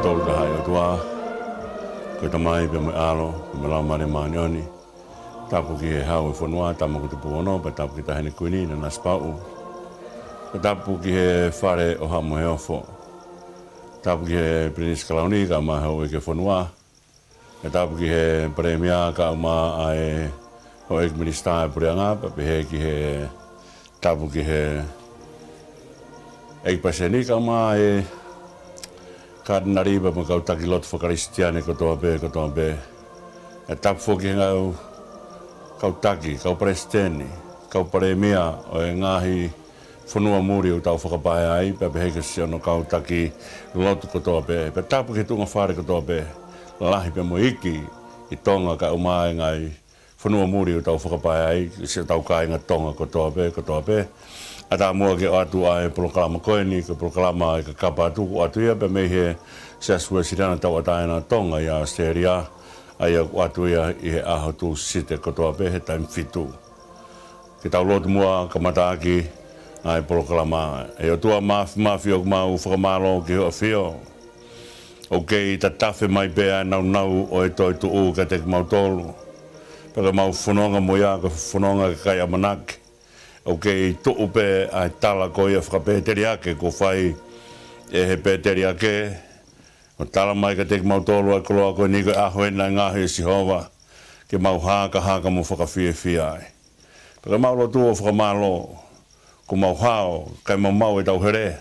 tolu ka hai o tua. Ko tamai pe mo alo, me la mare manioni. Tapu ki he hau e whanua, tamo ko te puono, pa tapu ki tahene kuini na naspau. Pa tapu ki he whare o hamo he ofo. Tapu ki he Prinis Kalauni ka ma hau e ke whanua. Pa tapu ki he Premia ka ma ai o ek minista e Purianga, pa pe he ki he tapu ki he ek paseni ka ma e Kārinariba mo kau taki lotu whakaristiane kotoa be. E tapu whoki ngau kau taki, kau presteni, kau paremia o e ngāhi whanua muri o tau whakapae ai, pe heke si ono kau taki lotu kotoa be. Pe tapu ki tunga whare kotoa be, lahi pe mo iki i tonga ka umae ngai whanua muri o tau whakapae ai, si tau kāinga tonga kotoa be. A tā mua ke atu ai polokalama koeni, ke polokalama ai KAKAPA ATU ko atu ia, pe mei he Siasi Uēsiliana tau ataena tonga i Aositelēlia, ai ko atu ia i he aho tu site kotoa be he taim fitu. Ke tau lotu mua kamata aki ai polokalama. E o tua mafi o mau whakamalo ki hoa whio. O kei ta tafe mai pea nau o e toi tu u ka te mau tolu. Paka mau whanonga mo ia ka whanonga ka kai amanaki. O kei tu upe ai tala ko ia whakapēteri ake ko whai e he pēteri ake. O tala mai ka teki mau tolu ai koloa koe niko ahoena ngaahi si hova. Ke mau haka mo whakawhia ai. Paka mau lo tu o whakamalo. Ko mau hao, kai mau e tau here.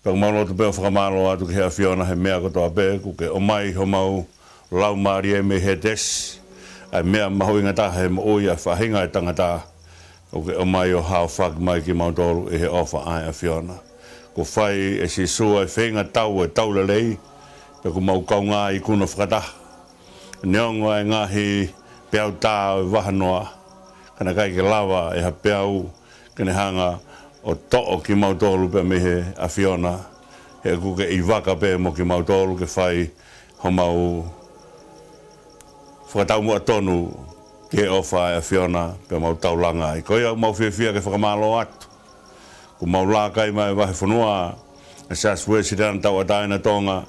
Paka mau lo tu peo whakamalo atu ki hea whiona he mea kotoa pe. Ko ke o mai ho mau lau maari e me he des. Ai mea mahu ingata he mo ui a whahinga e tangata. O ke o mai o hao whak mai ki mau tolu e he ofa ai a whiona. Ko whai e si sua e whenga tau e tau lelei. Pe ko mau kau ngā i kuna whakata. Neongo e ngāhi peau tā o Vahefonua. Kana kai ke lawa e ha peau kene hanga o to'o ki mau tolu pe mehe a whiona. He kuke i waka pe mo ki mau tolu ke whai ho mau whakatau mua tonu ke ofa e whiona pe mau taulanga ai. Koia mau whiawhia ke whakamalo atu. Ko mau la kai mai Vahefonua e Siasi Uēsiliana tau ataena tonga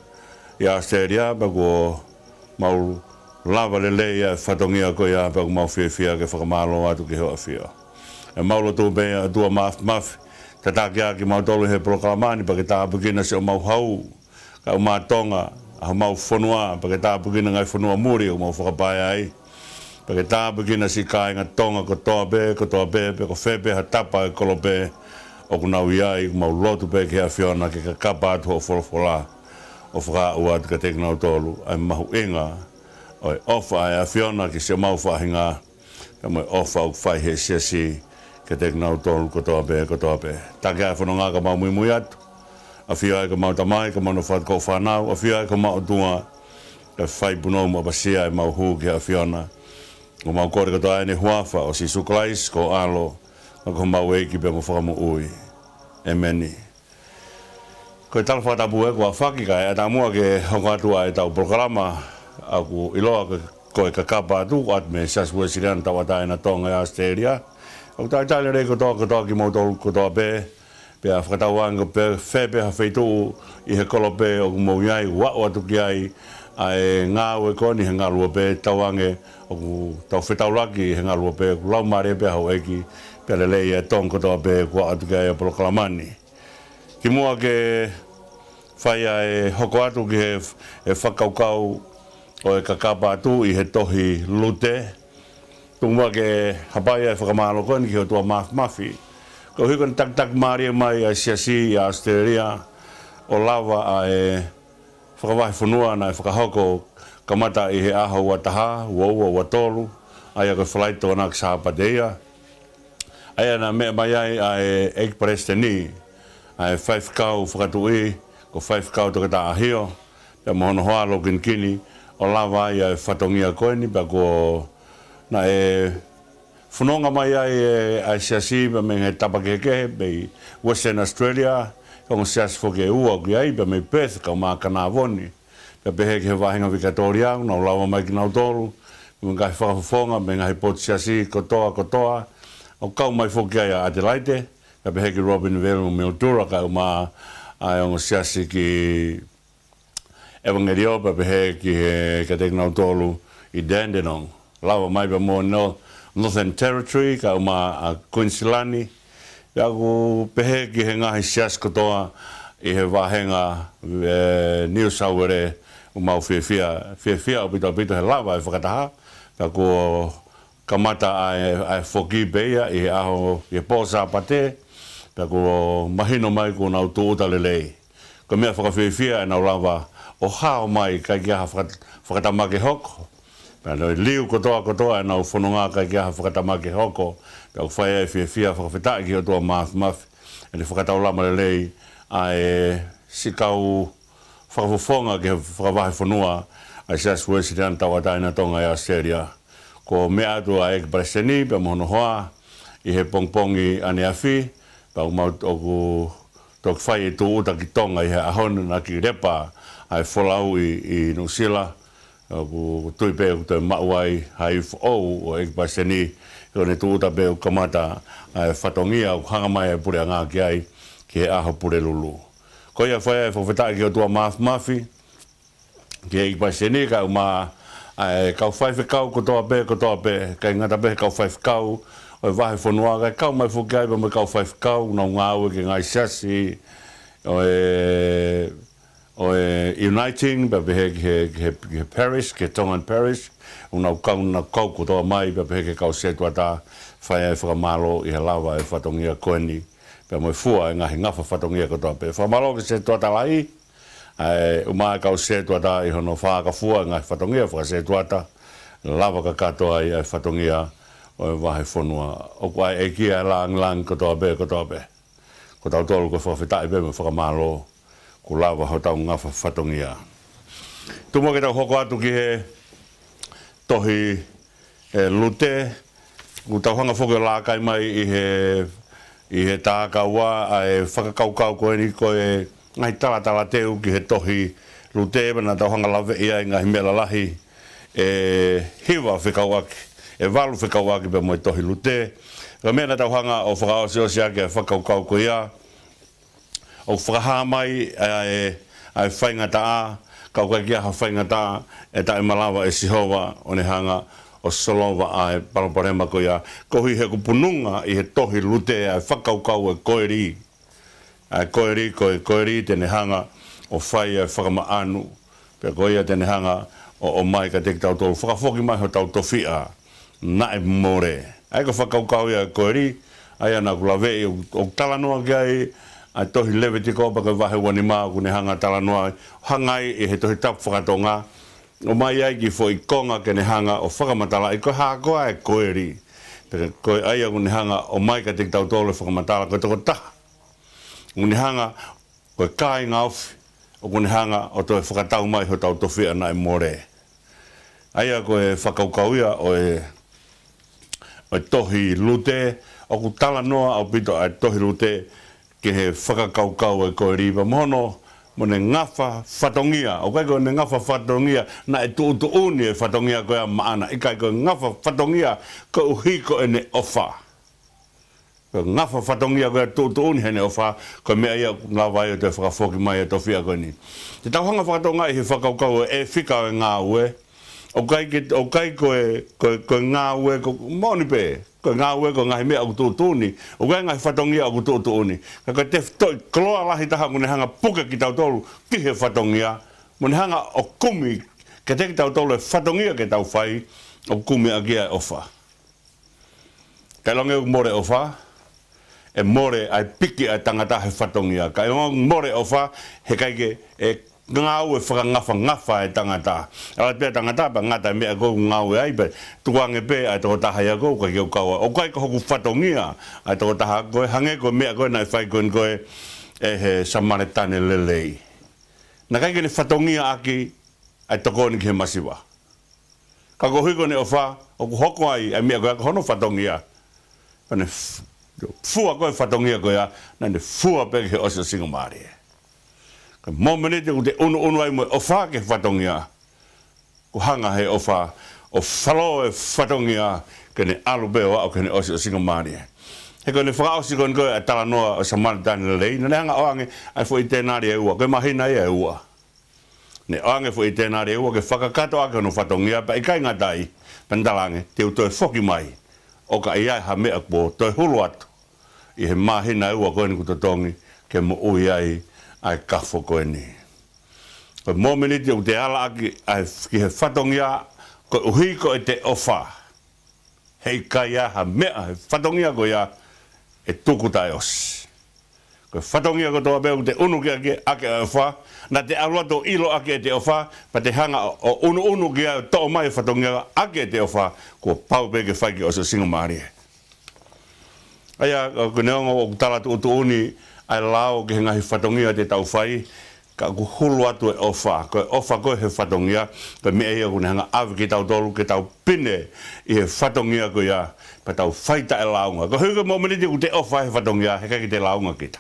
i Aositelēlia pe ko mau lava lelea e whatongia koia pe ko mau whiawhia ke whakamalo atu ke hoa whio. E mau lo tū mea tua mafi ta tāke aki mau tolu he polokalamani pa ke tāpukina se o mau hau ka o mau tonga a mau whanua pa ke tāpukina ngai whanua muri o mau whakapae ai. Pa ke tāpukina si kāinga tonga kotoa be pe ko whepe ha tapa e kolo be o kunau iai mau lotu pe ke hea whiona ke KAKAPA ATU o wholofola o whakaau atu ka tekinau tolu ai mahu inga o e ofa ai a whiona ki se mau whahinga ka mo e ofa o whai he Siasi ke tekinau tolu kotoa be. Take ai whanonga ka mau mui atu a whio ai ka mau tamai ka mau no what kou whanau a whio ai ka mau tua ka whai punou mo basia ai mau huu ki a whiona. O mau kore katoa ai ne huafa o si suklais ko alo o ko mau eiki pe mo whakamu ui. E meni. Ko e tala whatapu e kua whaki kai a tā mua ke hoko atu ai tau polokalama a ku iloa ko e KAKAPA ATU ko atu me Siasi Uēsiliana tau ataena tonga i Aositelēlia. O tai rei kotoa ki mau tolu kotoa pe. Pe a whakatau anga pe whepe ha wheitu i he kolo pe o mau iai wao atu ki ai a e ngāu e koni he ngā lua pe tau ange o tau whetau laki he ngā lua pe lau maare pe hau eki pe lelei e tong kotoa pe kua atu ki ai a polokalamani. Ki mua ke whai e hoko atu ki he whakaukau o e KAKAPA ATU i he Tohi LUTE. Tungwa ke hapai e whakamalo koen ki ho tua mafi. Ko hikon tak maari mai a Siasi i Aositelēlia o lava a e Vahefonua na e whakahoko kamata i he aho wataha, ua watolu, ai a koe whalaito anak sa hapadeia. Ai ana mea mai ai a e ek presteni, a e 5 kau whakatui, ko 5 kau toka ta ahio, pe mohono hoa lo kini, o lava ai a e whatongia koeni, pe ko na e whanonga mai ai a Siasi, pe me he tapakeke, pe Western Australia, ko Siasi whoke e ua ki ai, pe me Perth, ka maa kanavoni, pe pehe ke he wahinga Victoria, na o lawa mai ki nau tolu, me ngai whakafonga, me ngai pot Siasi kotoa, o kau mai whoke ai a Adelaide, pe pehe ki Robinville o Mildura, ka maa ai o Siasi ki evangelio pa he ki he ka teknau tolu I Dandenong. Lava mai pa mo no Northern Territory ka uma Uēsiliana. Ia ku pehe ki he ngāhi Siasi kotoa I he wahenga New South Wales uma whiwhia o pito he lava e whakataha. Ia ku kamata ai whoki beia I he aho I he pōsa pate. Ia ku mahino mai ku nau tuuta lelei. Ko mea whakawhiwhia e nau lava o hao mai kai kia whakatamake hoko. Pea noi liu kotoa e nau whanunga kai kia whakatamake hoko. Pea ku whaia e whiwhia whakawhitai ki o tua mafi. E ni whakataulama lelei ai sikau whakafofonga ki Vahefonua ai Siasi Uēsiliana tawataina tonga I Aositelēlia. Ko mea atu a eke preseni pea mohono hoa I he pongpongi ane awhi. Pea ku mau oku tok whai I tu uta ki tonga I he ahona na ki repa ai wholau I Nusila. Ku tui pēo ku toi mauai hai o eke preseni. Ko ne tu uta pēo kamata ai whatongia o hanga mai pure a ngā ki ai ki he aho pure lulu. Ko ia whaia e whawhetai ki o tua mafi. Ki eke preseni ka uma kau whaife kau kotoa pē. Kai ngata pē kau whaife kau. O Vahefonua kai kau mai whuki ai pa mai kau whaife kau. Nau ngāue ki ngai Siasi. O Uniting pa pehe ki Parish, ki Tongan Parish. Unau kau kotoa mai pa pehe ki kau setuata. Whaia e whakamalo I he lava e whatongia koeni. Pa mai fua e ngahi ngafa whatongia kotoa pē. Whakamalo ki setuata lai. Uma kau setuata I hono whakafua ngahi whatongia whakasetuata. Lava ka katoa I whatongia o Vahefonua. O kwa e kia lang kotoa pē. Ko tau tolu ko whawhetai pē me whakamalo. Ku lava ho tau ngafa whatongia. Tumo ke tau hoko atu ki he Tohi LUTE. Ku tau hanga whoke lākai mai I he tākaua ai whakakaukau koe ni koe ngai tala teu ki he Tohi LUTE. Pana tau hanga lawe ia I ngahi mea lahi hiwa whikauaki. E walu whikauaki pe moe Tohi LUTE. Ka mea na tau hanga o whakaosi ake whakaukau koe ia. O whakaha mai ai whaingata a, kau kai kia ha whaingata e tae malawa e sihova o ne hanga o solova ai paraparema ko ia. Kohi he kupununga I he Tohi LUTE ai whakaukau e koeri. Ai koeri tene hanga o whai ai whakama anu. Pea ko ia tene hanga o mai ka teki tau tolu. Whakafoki mai ho tau tofia. Na e more. Ai ko whakaukau ia koeri. Ai ana kulawei o talanoa ki ai. Ai tohi lewe tiko pa ka vahe wani maa kune hanga talanoa. Hangai I he tohi tapu whakatonga. O mai ai ki fo I konga ke ne hanga o whakamatala. I ko hākoa e koeri. Peka koe aia kune hanga o mai ka teki tau tolu whakamatala. Koe toko taha. Kune hanga koe kai ngaufi. O kune hanga o toi whakatau mai ho tau tofia na e more. Aia koe whakaukauia o Tohi LUTE. O ku talanoa au pito ai Tohi LUTE. Ke he whakakaukau e koe riba mono, mo ne ngafa whatongia. O kai koe ne ngafa whatongia, na e tuutu uni e whatongia koe a maana. I kai koe ngafa whatongia, koe uhiko e ne ofa. Koe ngafa whatongia koe a tuutu uni he ne ofa, koe mea ia lawa ia te whakafoki mai e tofia koe ni. Te tauhanga whakatonga I he whakaukau e whika e ngā ue. O kai koe ngā ue, moni pē. Ko ngā ue ko ngahi mea o tuutuni. O kai ngahi whatongia o tuutuni. Ka koe te kloa lahi taha mo ne hanga puka ki tau tolu ki he whatongia. Mo ne hanga o kumi ke teki tau tolu e whatongia ke tau whai o kumi a kia e ofa. Kai longe o more ofa. E more ai piki ai tangata he whatongia. Kai longe more ofa he kaike e ngāu e whakangafa e tangata. Ala pia tangata pa ngata mea kou ngāu e aipe. Tuange pe ai toko taha ia kou kai keu kaua. O kai ko hoku whatongia ai toko taha koe hange koe mea koe nai whai koe e he samaretane lelei. Na kai kene whatongia aki ai Tokoni ki he masiwa. Ka ko hiko ne o wha o ku hoko ai mea koe ako hono whatongia. Pane fua koe whatongia koe a nane fua pe ke Osio Singomālie. Momenete ku te unu ai mo o wha ke whatongia. Ku hanga he o wha o whalo e whatongia ke ne alubeo au ke ne Osio Singomālie. He koe ne whakaosi koe koe a talanoa o Samaritane lelei. Nane hanga oange ai fo I tēnari e ua. Koe mahina e ua. ne ange fo itena re ua ke whakakato ake no whatongia pa ikai ngatai pandalange te utoe whoki mai o ka iai ha mea kpo toi hulu atu i he mahina ua koe ni kutotongi ke mo ui ai kafo koe ni ko mo miniti o te ala aki ai ki he whatongia ko uhiko e te ofa hei kai ha mea he whatongia ko ia e tuku tai osi ko whatongia ko toa beo te unu ki ake ofa na te alua to ilo ake te ofa pa te hanga o unu ki a to mai whatongia ake te ofa ko pau peke whaiki o se singa maari aya ko neonga o tala tu uni ai lao ke ngahi whatongia te tau whai ka ku hulu atu e ofa ko he whatongia ko me e ko hanga avi ki tau tolu ke tau pine i he whatongia ko ia pa tau whaita e launga ko huka mo meniti ku te ofa he whatongia he kai ki te launga kita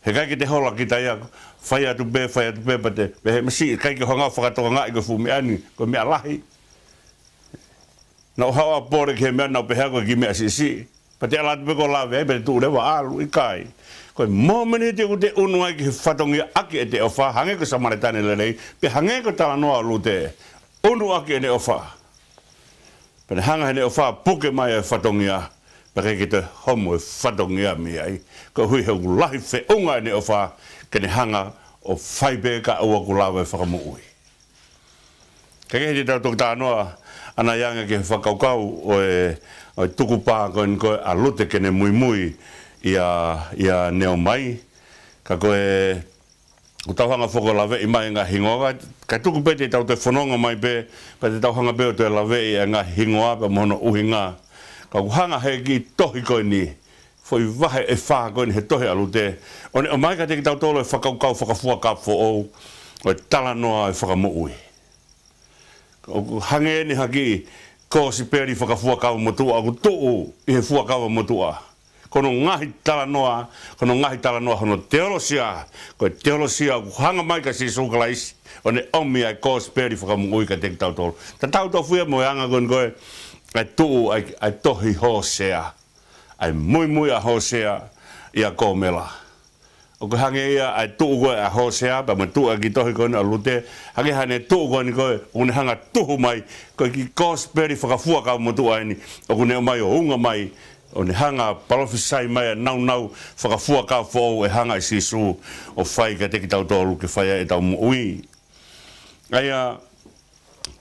he kai ki te hola kita ia whai atu pe pa te he masi kai ki honga whakatoka ngai ko fu me ani ko mea lahi na o hawa pore ke mea na peha ko ki mea sisi pa te ala tupe ko lawe e pe tu rewa alu i kai ko mo meniti ku te unu ai ki whatongia ake e te ofa hange ko samaritane lelei pe hange ko tala noa lute unu ake e te ofa pe hanga he te ofa puke mai e whatongia pe ke te homo e whatongia mi ai ko hui he ulahi whe unga e te ofa ke ne hanga o whaipe ka ua ku lawe whakamuui ke ke te tau tokta noa ana yanga ke whakaukau o e tuku pā ko a lute ke ne mui ia neo mai ka koe o tauhanga whoko lawe i mai ngā hingoa ka tuku pe te tau te whanonga mai pe pa te tauhanga pe o te lawe i ngā hingoa pa mono uhi ngā ka kuhanga he ki tohi koe ni foi vahe e wha koe ni he tohi alute o mai ka te ki tau tolo e whakaukau whakafua kapfo o e tala noa e whakamuui o hange ni haki ko si peri whakafua kau motua o tuu i he fua kau motua kono ngaahi tala noa hono teolosia ko teolosia ku hanga mai ka si sukalaisi o ne omi ai ko speri whakamui ka te tau tolo ta tau tau fuia mo anga koe ai tuu ai tohi hosea ai mui a hosea ia ko mela o ko hange ia ai tuu koe a hosea pa ma tuu a ki tohi koe a lute hange hane tuu koe ni koe o ne hanga tuhu mai koe ki ko speri whakafua kau motua ni o ko ne mai o unga mai o ne hanga palofisai mai nau whakafua ka fōu e hanga i sisu o whai ka teki tau tōru ke whaia e tau mui. Aia,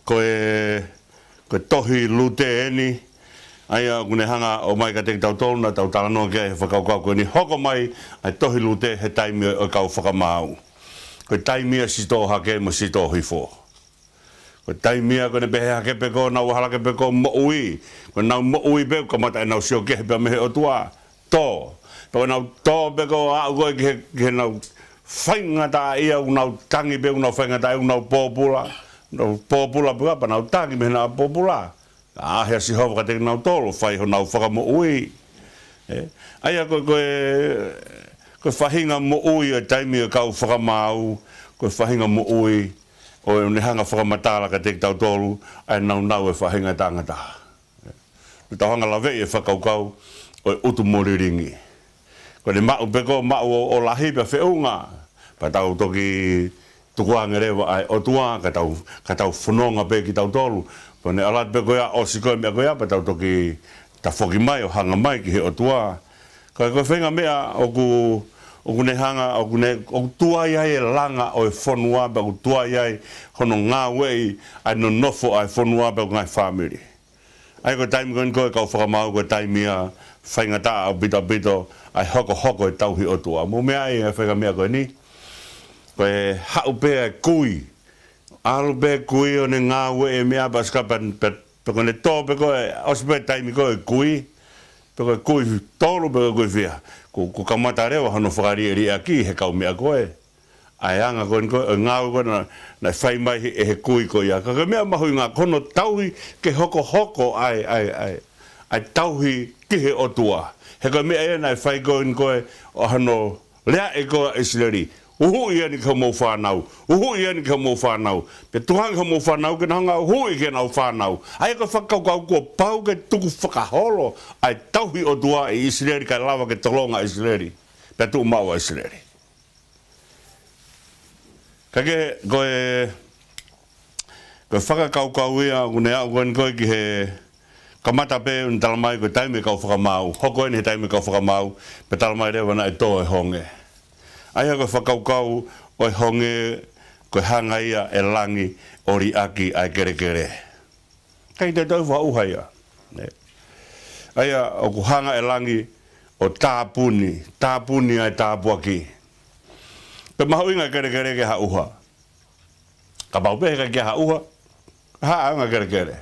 koe tohi lute eni, aia kune hanga o mai ka teki tau tōru na tau talanoa kia he whakaukau koe ni hoko mai ai tohi lute he taimi o kau whakamau. Koe taimia si tō hake mo si tō hifo. Ko taimia ko ne behe hake peko na wahala ke peko mo ui ko na mo ui be kamata na sio ke be me o tua to na to peko a go ke na fainga ta ia una tangi be una fainga ta una popula pa na tangi me na popula a he si ho ka te na to fai ho na fa mo ui aia ko fahinga mo ui e taimia ka fa mau ko fahinga mo ui o ne hanga whakamatala ka te tau tolu ai nau e whahinga tangata. Me tau hanga lawe e whakaukau o utu moriringi. Ko ne mau peko mau o lahi pe whiunga. Pa tau toki tukuanga rewa ai o tua ka tau whanonga pe ki tau tolu. Pa ne alat peko ia o sikoe mea koe pa tau toki ta whoki mai o hanga mai ki he o tua. Ka koe whenga mea o kune hanga o tua iai e langa o e whanua pa o tua iai hono ngā wei ai no nofo ai whanua pa o ngai whamiri. Ai ko taimi koe kau whakamau ko taimia whaingata o bito ai hokohoko e tauhi o tua. Mo mea e whainga mea koe ni. Koe hau pēa e kui. Alu pēa kui o ne ngā wei e mea pa skapan pe kone tō pe koe osi pēa taimi koe kui. Pe koe kui tōru pe koe whia. Ko kamata rewa hano whakari e ria ki he kau mea koe. Ai anga koe ngāu koe na whai mai e he kui koe ia. Ka mea mahui ngā kono tauhi ke hoko ai tauhi ki he otua. He koe mea e nai whai koe o hano lea e koe Uēsiliana. Uhu ia ni ka mō whanau. Uhu ia ni ka mō whanau. Pe tuhanga ka mō whanau ke nanga uhu i ke nau whanau. Ai ka whakaukau kua pau ke tuku whakaholo. Ai tauhi o tua i Uēsiliana ka lawa ke tolonga Uēsiliana. Pe tu mau Uēsiliana. Kake koe whakakaukau ia kune au koe ki he kamata pe un talamai koe taime kau whakamau. Hoko eni he taime kau whakamau pe talamai rewa na e tō e honge. Aia koe whakaukau o e honge koe hanga ia e langi ori aki ai kere kere. Kei te tau wha ia. Aia o ku hanga e langi o tāpuni ai tāpuaki. Pe mahu inga kere kere ke hauha. Ka pau pehe ke hauha, anga kere kere.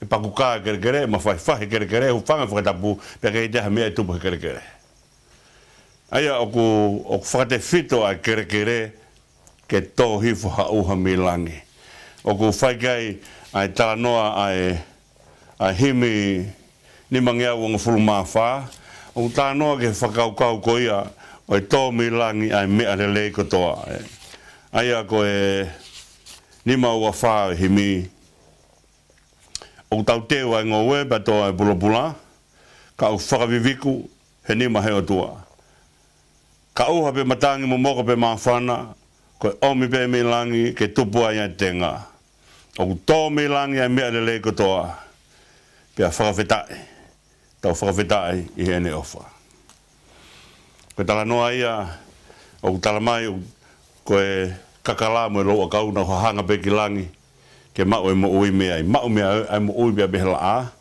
E pakuka kere kere, ma whai kere kere, hu whanga whakatapu, pe kei teha mea e tupu kere kere. Aia o ku whakate whito ai kere kere, ke tō hifo hauha mi langi. O ku whai kei ai talanoa ai himi ni mangiau o ngafulu mawha, o tānoa ke whakaukau ko ia, o e tō mi langi ai mea lelei kotoa. Aia ko e ni maua wha himi, o tau teo ai ngoe, pa tō ai pulopula, ka au whakaviviku, he ni mahe o tua. Ka uha pe matangi mo moko pe mawhana, ko e omi pe mi langi ke tupu ai ai tenga. O tō mi langi ai mea lelei kotoa, pe a whakawhetai. Tau whakawhetai i hene ofa. Koe tala noa ia, o talamai, koe kakalama e loa kau na hanga pe ki langi, ke mau e mo ui mea ai. Mau mea ai mo ui mea behela a,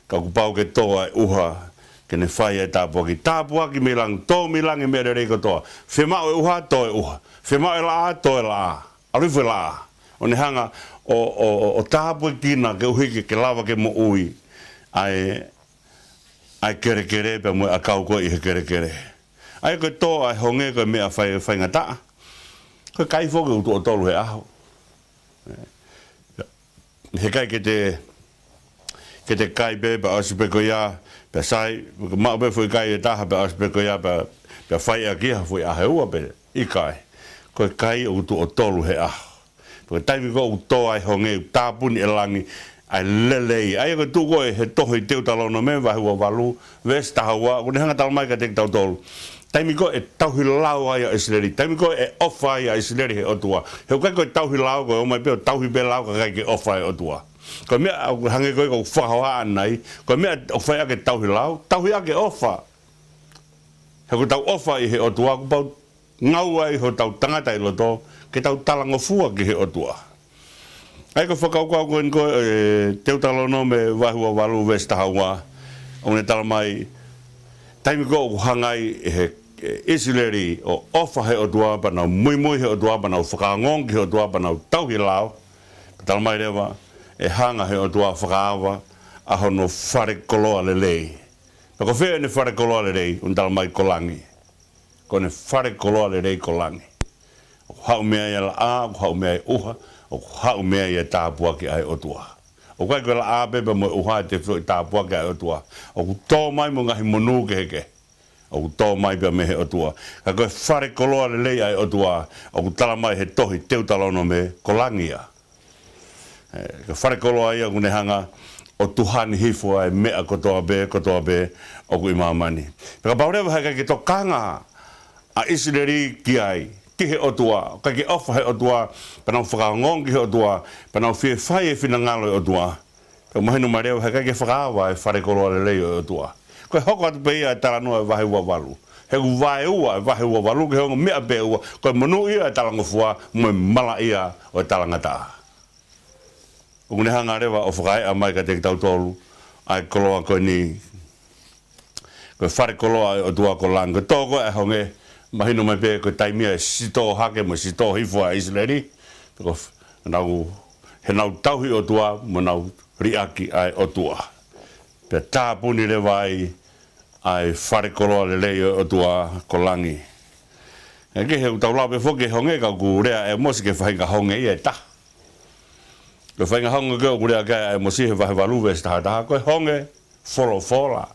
ka kupau ke toa ai uha, ke ne whai ai tāpuaki. Tāpuaki me langi, tō mi langi mea re kotoa. Whe mau e uha, tō e uha. Whe mau e la a, tō e la a. Arifu e la a. O ne hanga, o tāpuaki kina ke uhiki ke lava ke mo ui, ai kere kere pe mo akau ko i he kere kere. Ai ko tō ai honge ko mea whai ngata. Ko kai foke utu o tolu he aho. He kai ke te kai pe pa asipe ko ia, pe sai, mau pe fui kai e taha pe asipe ko ia, pe whai a kia fui a he ua pe i kai. Ko kai utu o tolu he aho. Ko taimi ko u tō ai honge, tāpuni e langi, ai lelei. Ai ko tu ko he tohi teu talono me Vahua walu, vesta hawa, ko ne hanga talamai ka te tau tolu. Taimi ko e tauhi lau ai a Aositelēlia. Taimi ko e ofa ai a Aositelēlia he otua. Heu kai ko e tauhi lau ko e omai peo tauhi pe lau ka kai ke ofa ai otua. Ko mea hange ko e ko whakahoa anai, ko mea o whai ake tauhi lau, tauhi ake ofa. Heu ko tau ofa i he otua, ko pau ngau ai ho tau tangata i loto, ke tau talangofua ki he otua. Ai ko whakaukau ko en ko teu talono me Vahua walu vesta hawa, o ne talamai, taimi ko hangai he Uēsiliana o ofa he otua pa nau mui he otua pa nau whakaangongi he otua pa nau tauhi lau. Talamai rewa e hanga he otua whakaawa a hono whare koloa lelei. Pa ko whea ne whare koloa lelei un talamai kolangi. Ko ne whare koloa lelei kolangi. O hau mea ia la a, o hau mea ia uha, o hau mea ia tāpuaki ai otua. O kai koe la a pepe mo uha te whi tāpuaki ai otua. O ku tō mai mo ngahi monu ke heke. O ku tō mai pia me he otua. Ka koe whare koloa lelei ai otua. O ku tala mai he tohi teu talono me kolangia. Ka whare koloa ia kune hanga o tuhani hifo ai mea kotoa be, o ku imamani. Ka paurewa hai kai ke tō kanga a Uēsiliana ki ai. Ki he otua, kai ke ofa he otua, panau whakaongongi he otua, panau whie whai e whina ngalo he otua. Ka mahinu mareo hai kai ke whakaawa e whare koloa lelei he otua. Koe hoko atu pe ia e taranua e Vahua walu. He ku vae ua e Vahua walu, ke hongo mea pe ua, koe manu ia e talangofua, moe mala ia o e talangata. Kune hanga rewa o whakae a mai ka te tau tolu, ai koloa koe ni, koe whare koloa e otua ko langa. Tōko e honge, mahino mai pe koe taimia e sito hake mo sito hifua e Uēsiliana. He nau tauhi otua, mo nau riaki ai otua. Pea tāpuni rewa ai whare koloa lelei otua ko langi. E ke he utau lau pe whoke honge kau ku rea e mosi ke whahinga honge i e ta. Ke whahinga honge ke o ku rea kai e mosi he wahe walu vesta taha. Koe honge wholofola.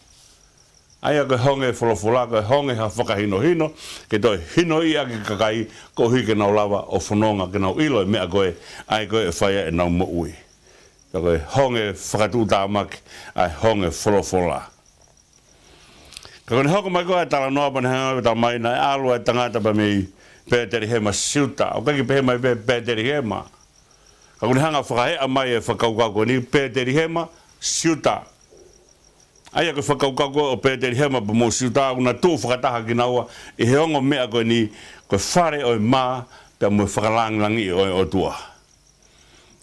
Aia koe honge wholofola, koe honge ha whakahino hino. Ke toi hino i ake kakai ko hui ke nau lawa o whanonga ke nau ilo e mea koe. Ai koe e whaia e nau mo ui. Koe honge whakatū tāmaki ai honge wholofola. Ka kone hoko mai koe tala noa pane hanga ta mai na alu ai tangata pa me Pēteri hema siuta. O kaki pehema i pēteri hema. Ka kuni hanga whakahea mai e whakaukako ni pēteri hema siuta. Aia ko whakaukako o pēteri hema pa mo siuta. Una tū whakataha ki naua. I he ongo mea koe ni koe whare o mā pia mo whakalangilangi o tua.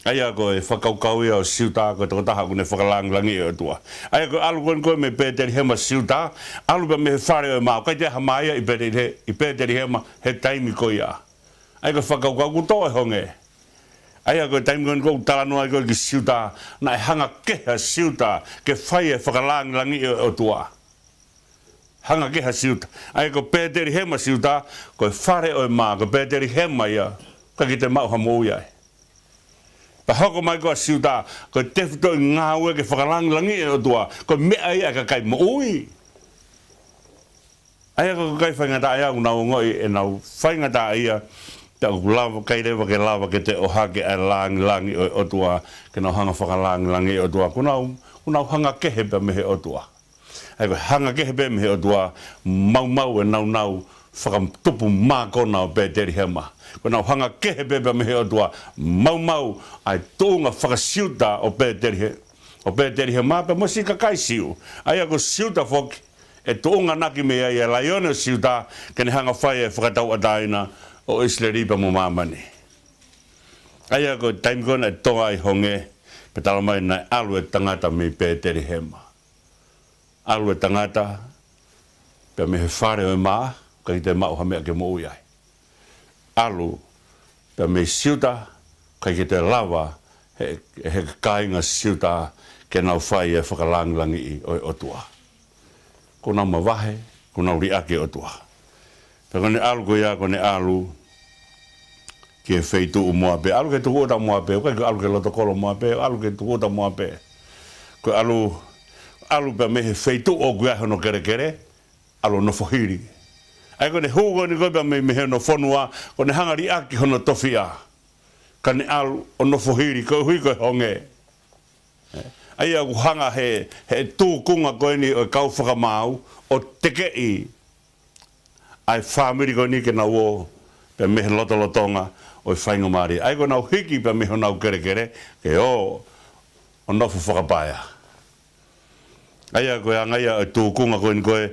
Aia ko e whakaukau ia o siuta ko te taha kune whakalangilangi o tua. Aia ko alu koe me pēteri hema siuta. Alu pia me he whare o mā. Kai te hamaia i pēteri hema he taimi ko ia. Aia ko whakaukau ku tō e honge. Aia koe taimi koe talanoa koe ki siuta, na e hanga keha siuta, ke whai e whakalangilangi o tua. Hanga keha siuta. Aia koe pēteri hema siuta, koe whare o mā, koe pēteri hema ia, ka ki te mau hamu iai. Pa hoko mai koe siuta, koe tewhito i ngāue ke whakalangilangi o tua, koe mea ia ka kai mo ui. Aia koe kai whaingata ia unau ngoi e nau whaingata ia, ta lava kai rewa ke lava ke te ohake ai langi o tua ke nau hanga whakalangi o tua kunau hanga kehe pe mehe o tua ai ko hanga kehe pe mehe o tua mau e nau whakatupu mākona o pēteri hema kunau hanga kehe pe mehe o tua mau ai tūnga whakasiuta o pēteri hema pe mosi ka kai siu ai ko siuta whoki e tūnga naki mea i a laione o siuta ke ne hanga whai e whakatau ataina o Uēsiliana pa mo mamani. Aia ko taimi kona e toa i honge, pe tala mai nai alu e tangata me pēteri hema. Alu e tangata, pe me he whare o mā, ka i te mau hamea ke mo uiai. Alu, pe me siuta, ka i te lava, he kainga siuta, ke nau whai e whakalangilangi o tua. Ko nau ma vahe, ko nau riake o tua. Pe kone alu ko ia, kone alu, ke feitu o moa pe alu ke tu ota moa pe ko alu ke loto kolo moa pe alu ke tu ota moa pe ko alu pe me feitu o gua hono kere alu no fohiri ai ko ne hugo ni ko pe me no fonua ko ne hangari aki hono tofia kan alu o no fohiri ko hui ko honge ai au hanga he tu kunga ko ni o kau whakamau o tekei ai family ko ni ke na wo pe me lotonga o whainga maari. Ai ko nau hiki pa meho nau kere ke o nofu whakapaya. Ai a koe angaia o tūkunga koe ni koe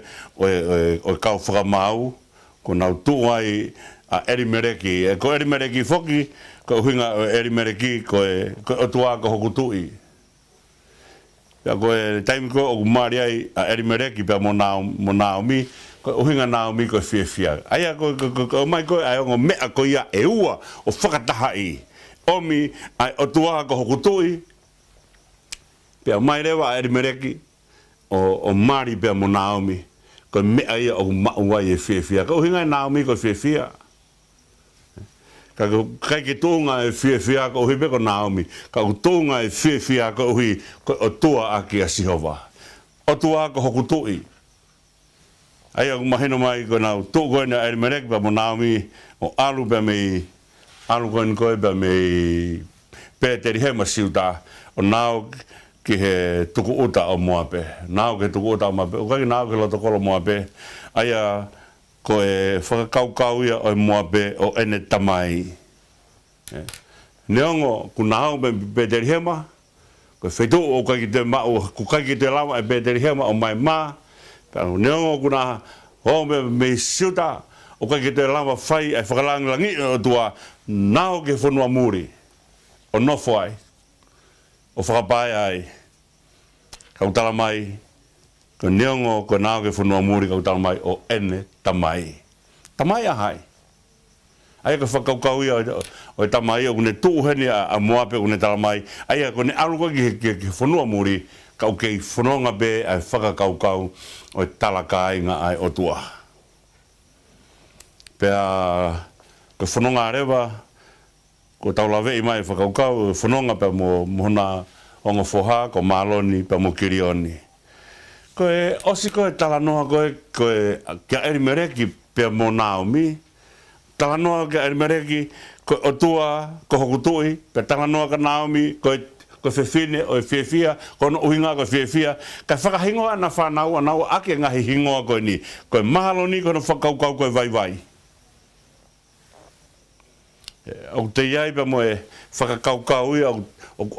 o kau whakamau, ko nau tūai a erimereki. E ko erimereki whoki, ko huinga o erimereki koe o tua ko hoku tui. Pea koe taimi koe o maari ai a erimereki pea mo Naomi, o hinga Naomi ko fia. Ai ko mai ko ai ngo mea ko ia e ua o whakataha i. Omi ai o tua ko hokutui. Pea mai rewa e mereki o mari pea mo Naomi ko mea ia o maua e fia. Ko hinga Naomi ko fia. Ka kai ke tunga e fia ko hibe ko Naomi. Ka tunga e fia ko hui ko o tua aki a Sihova. O tua ko hokutui. Ai au mahino mai ko nau tō koe na erimerek pa mo Naomi o alu pa me alu koe pa me pēteri hema siuta o nau ki he tuku uta o moape. Nau ke tuku uta o moape. O kaki nau ke loto kolo moape. Ai a koe whakakaukau ia o moape o ene tamai. Neongo ku nau me pēteri hema koe whetu o kaki te mau ku kaki te lawa e pēteri hema o mai maa. Neongo kuna home me siuta o ka te lava whai ai whakalangilangi o tua nao ke whanua muri o nofo ai o whakapai ai kautala mai ko neongo ko nao ke whanua muri kautala mai o ene tamai ahai ai ka whakaukau ia o tamai o kune tūheni a moape kune tala mai ai ko ne aluko ke whanua muri kau kei whanonga be ai whakakaukau o talakai ngā ai o tua. Pea ko whanonga rewa, ko taulawe i mai whakaukau, whanonga pea mo hona ongo whoha, ko maloni pea mo kirioni. Ko e osi ko e talanoa ko e kia erimereki pea mo Naomi, talanoa kia erimereki ko o tua, ko hokutui, pea talanoa ka Naomi, ko fefine o fefia ko no uhinga ko fefia ka whakahingoa na whanau anau ake ngahi hingoa ko ni ko mahalo ni ko no whakaukau ko vai o te iai pa mo e whakakaukau ia o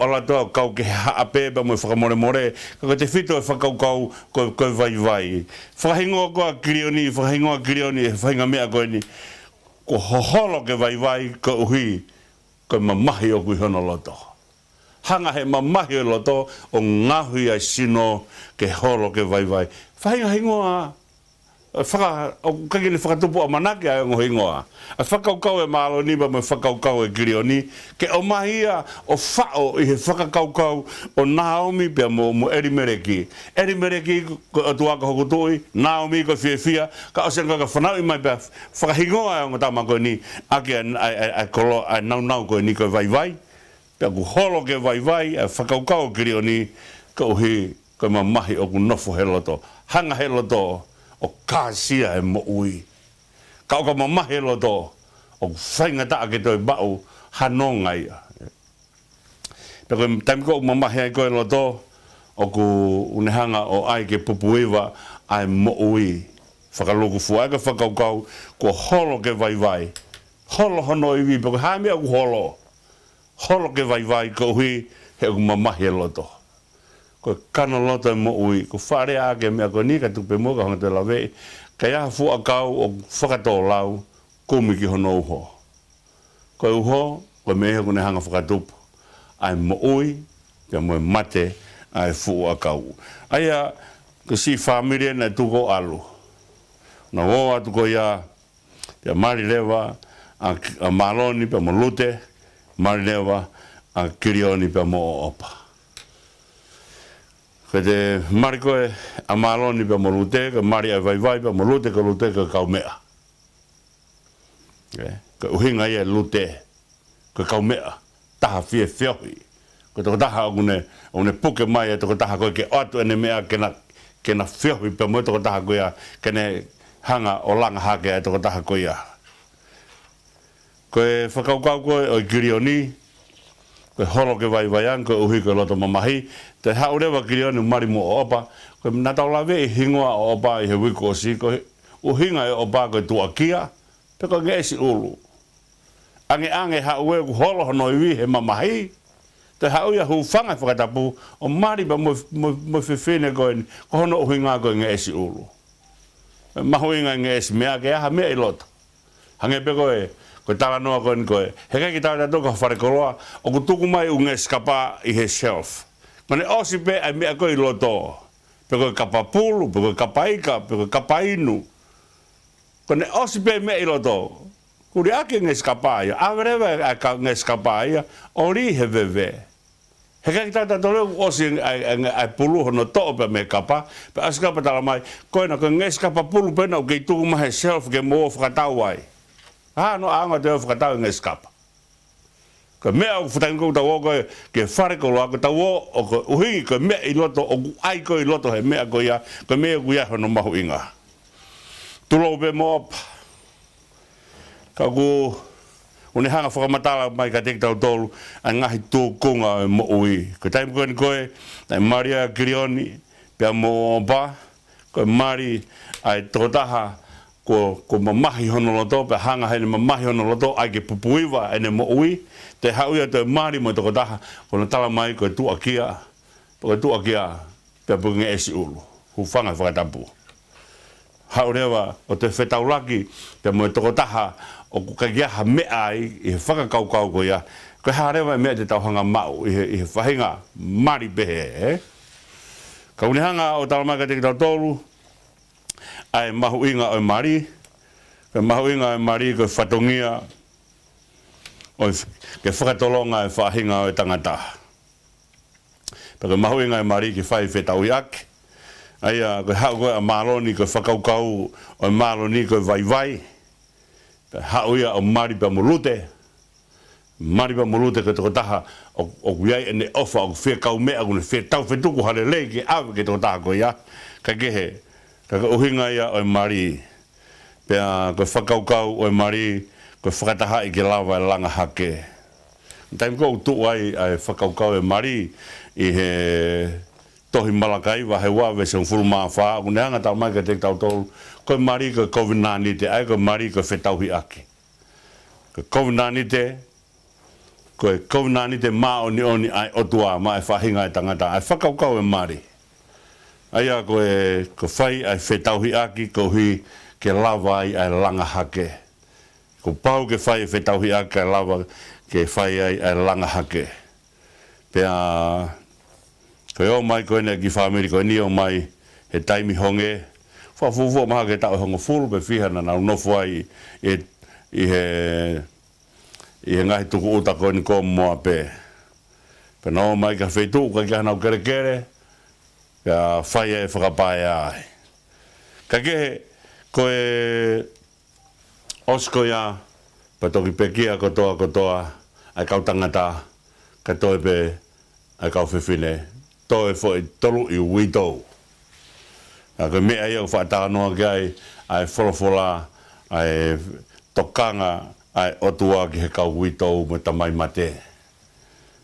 ala toa kau ke haape pa mo e whakamore ka te whito e whakaukau koe vai whakahingoa koa kirioni e whahinga mea koe ni ko hoholo ke vai ko uhi ko mamahi o kui hono loto hanga he mamahi o loto o ngaahi ai sino ke holo ke vai whahinga hingoa o kagini whakatupu a manake ai o hingoa a whakaukau e malo ni ba me whakaukau e kirioni ke o mahia o whao i he whakaukau o Naomi pia mo erimereki ko atuaka hokotoi Naomi ko fia ka o senga ka whanau i mai pia whakahingoa o ngata mako ni ake ai kolo ai nau ko ni ko vai pia ku holo ke vai a whakaukau kirioni ko hi ko mamahi o ku nofo he loto hanga he loto o kāsia e mo ui. Ka o ka mamahe loto o whainga taa ke toi bau hanonga ia. Pero taimi ko o mamahe ai koe loto o ku unehanga o ai ke pupuiwa ai mo ui. Whakaloku fua ka whakaukau ko holo ke vai. Holo hono iwi, pero hae o ku holo. Holo ke vai ko hui he o mamahe loto. Ko kana loto mo ui ko whare ake mea ko ni ka tupe mo ka honga te lawe ka ia fua kau o whakato lau ko miki hono uho ko uho ko mehe kune hanga whakatupu ai mo ui ka mo mate ai fua kau aia ko si familia na tuko alu na wo atu ko ia pia mari lewa a maloni pia mo lute mari lewa a kirioni pia mo opa Ko te mari koe a maloni pa mo lute, ka mari a vai pa mo lute ka kaumea. Ka uhinga ia lute, ka kaumea, taha fie whiohi. Ko toko taha o ne puke mai e toko taha koe ke atu ene mea kena whiohi pa mo toko taha koe a kene hanga o langa hake e toko taha koe a. Koe whakaukau koe o kirioni, koe holo ke vai an, koe uhi koe loto mamahi, te haurewa kirioni mari mo opa, koe natau lawe i hingoa o opa i he wiko o si, koe uhinga e opa koe tuakia, pe koe ngesi ulu. Ange haue ku holo hono iwi he mamahi, te hauia hu whanga whakatapu, o mari ba mo whiwhine koe, ko hono uhinga koe ngesi ulu. Mahuinga ngesi mea ke aha mea i loto. Hange pe koe, ko tala noa koe, he kai ki tāna toka wharekoroa, o ku tuku mai unge skapa i he shelf. Mane osi pe ai mea koe i loto. Pe koe kapa pulu, pe koe kapa ika, pe koe kapa inu. Kone osi pe mea i loto. Kuri ake nge skapa ia, awerewa nge skapa ia, ori he veve. He kai ki tāna tole osi ai pulu hono to'o pe me kapa, pe askapa tala mai, koe na koe nge skapa pulu pena o kei tuku mai he shelf ke mo whakatau ai. No anga te whakatau ngai skapa. Ka mea o whatangi kou tau koe ke whare ko loa, ko tau o ko uhingi ko mea i loto, o ai ko i loto he mea ko ia, ko mea ku ia hono mahu inga. Tulo pe mo opa. Ka ku unehanga whakamatala mai ka teki tau tolu, a ngahi tō konga e mo ui. Ko taimi koe ni koe, ai Maria Kirioni, pia mo opa, ko mari ai tokotaha, ko mamahi hono loto, pe hanga hene mamahi hono loto, ai ke pupuiwa ene mo ui, te hauia te mari mo toko taha, ko na tala mai ko tuakia, pe punge esi ulu, hu whanga whakatapu. Haurewa, o te whetaulaki, pe mo toko taha, o kukagiaha mea ai, i he whakakaukau ko ia, ko haurewa mea te tauhanga mau, i he whahinga mari pehe, Ka unihanga o tala mai ka teki tau tolu, ai mahu inga o mari, ka mahu inga o mari ko whatongia, o ke whakatolonga e whahinga o tangata. Ka mahu inga o mari ki whai whetau iake, ai ko hau koe a maloni ko whakaukau o maloni ko vai, ka hau ia o mari pa mulute, mari pa mulute ko toko taha o kuiai ene ofa o whia kau mea kune whia tau whetuku hale lei ki awe ke toko taha ko ia, ka kehe, ka uhinga ia o mari, pia ko whakaukau o mari, ko whakataha i ke lawa e langa hake. Taim ko utu ai whakaukau e mari, i he tohi malakai wahe wawe se ngfuru maa whaa, kune hanga tau mai ka teki tau tolu, ko mari ko COVID-19 te ai, ko mari ko whetauhi ake. Ko kaunanite, ko e kaunanite maoni ai otua, ma e whahinga e tangata, ai whakaukau e mari. Aia ko whai ai whetauhi aki, ko hui ke lava ai langa hake. Ko pau ke whai e whetauhi aki ke lava ke whai ai langa hake. Pea, ko e o mai ko ene ki whamiri, ko e ni o mai he taimi honge, whafufu maha ke tau hongo fulu pe whihana na unofu ai i he ngahi tuku uta ko ni ko moa pe. Pe no mai ka whetu, ka kia hanau kere kere, ka whai e whakapae ai. Ka kehe, ko e osko ia, pa toki pekia kotoa, ai kau tangata, ka toe pe, ai kau whiwhine, toe fo i tolu i witou. Ko mea ia whaataka noa ki ai wholofola, ai tokanga, ai otua ki he kau witou mo tamai mate.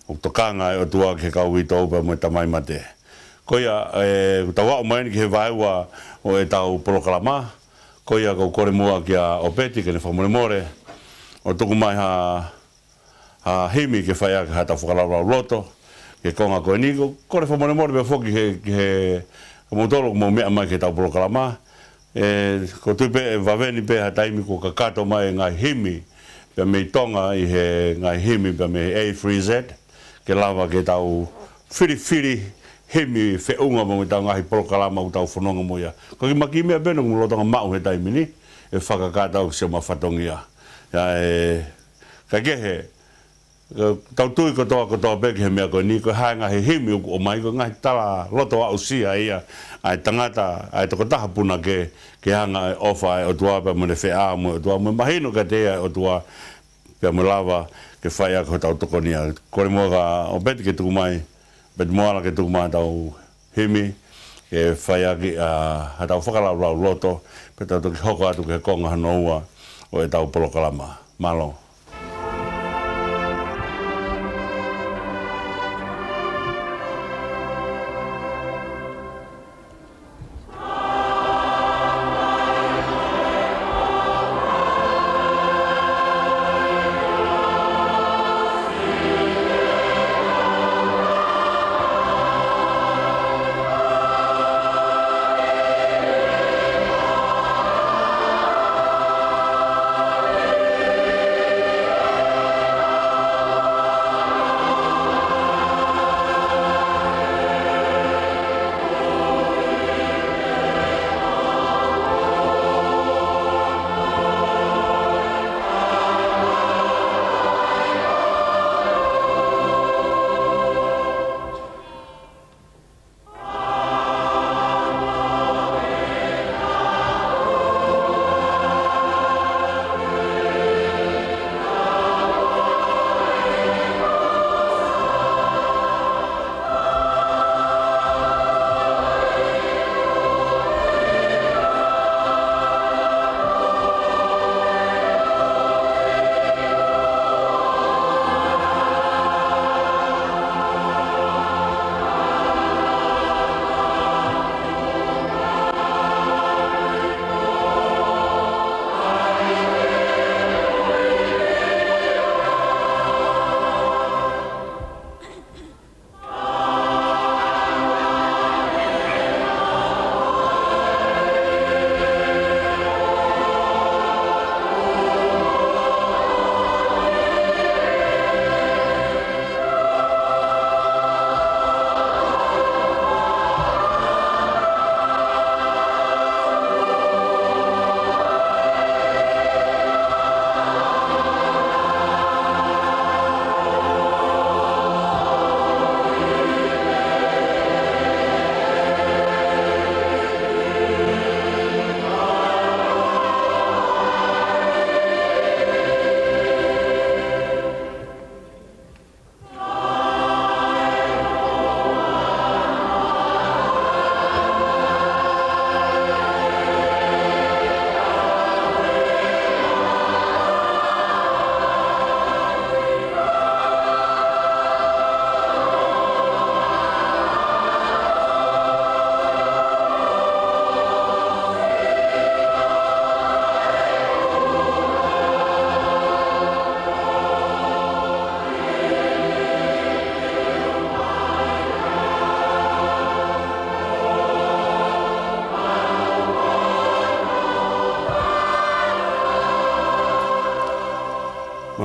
O tokanga ai otua ki he kau witou mo tamai mate. Ko ia, tau wao mai ki he vaiwa o e tau polokalama, ko ia ko kore mua ki a opeti, ke ne whamoremore, o tuku mai ha himi ke whaia ki hata whakalau loto, ke konga koe ni, kore whamoremore pe whoki he motoro mo mea mai ke tau polokalama, ko tuipe e vaveni pe ha taimi ko kakato mai ngai himi, pe mei tonga i he ngai himi pe mei A3Z, ke lava ke tau whiri hemi whiunga mo tau ngahi polokalama o tau whanonga mo ia. Ko ki maki mea beno mo lotonga mau he taimi ni, e whakakata o se mawhatongia. Ka kehe, tau tui kotoa peke he mea koe ni, ko hae ngahi hemi o mai, ko ngahi tala loto au sia ia, ai tangata, ai toko taha puna ke hanga e ofa e o tuape mo ne whea mo o tua, mo mahino ka te o tua, pia mo lava ke whaia ko tau Tokonia. Kore mua ka o beti ke tuku mai, bet moala ke tuku mai tau himi, ke whaia ki ha tau whakalau loto, pe tau toki hoko atu ke konga hanoua o e tau polokalama. Malo.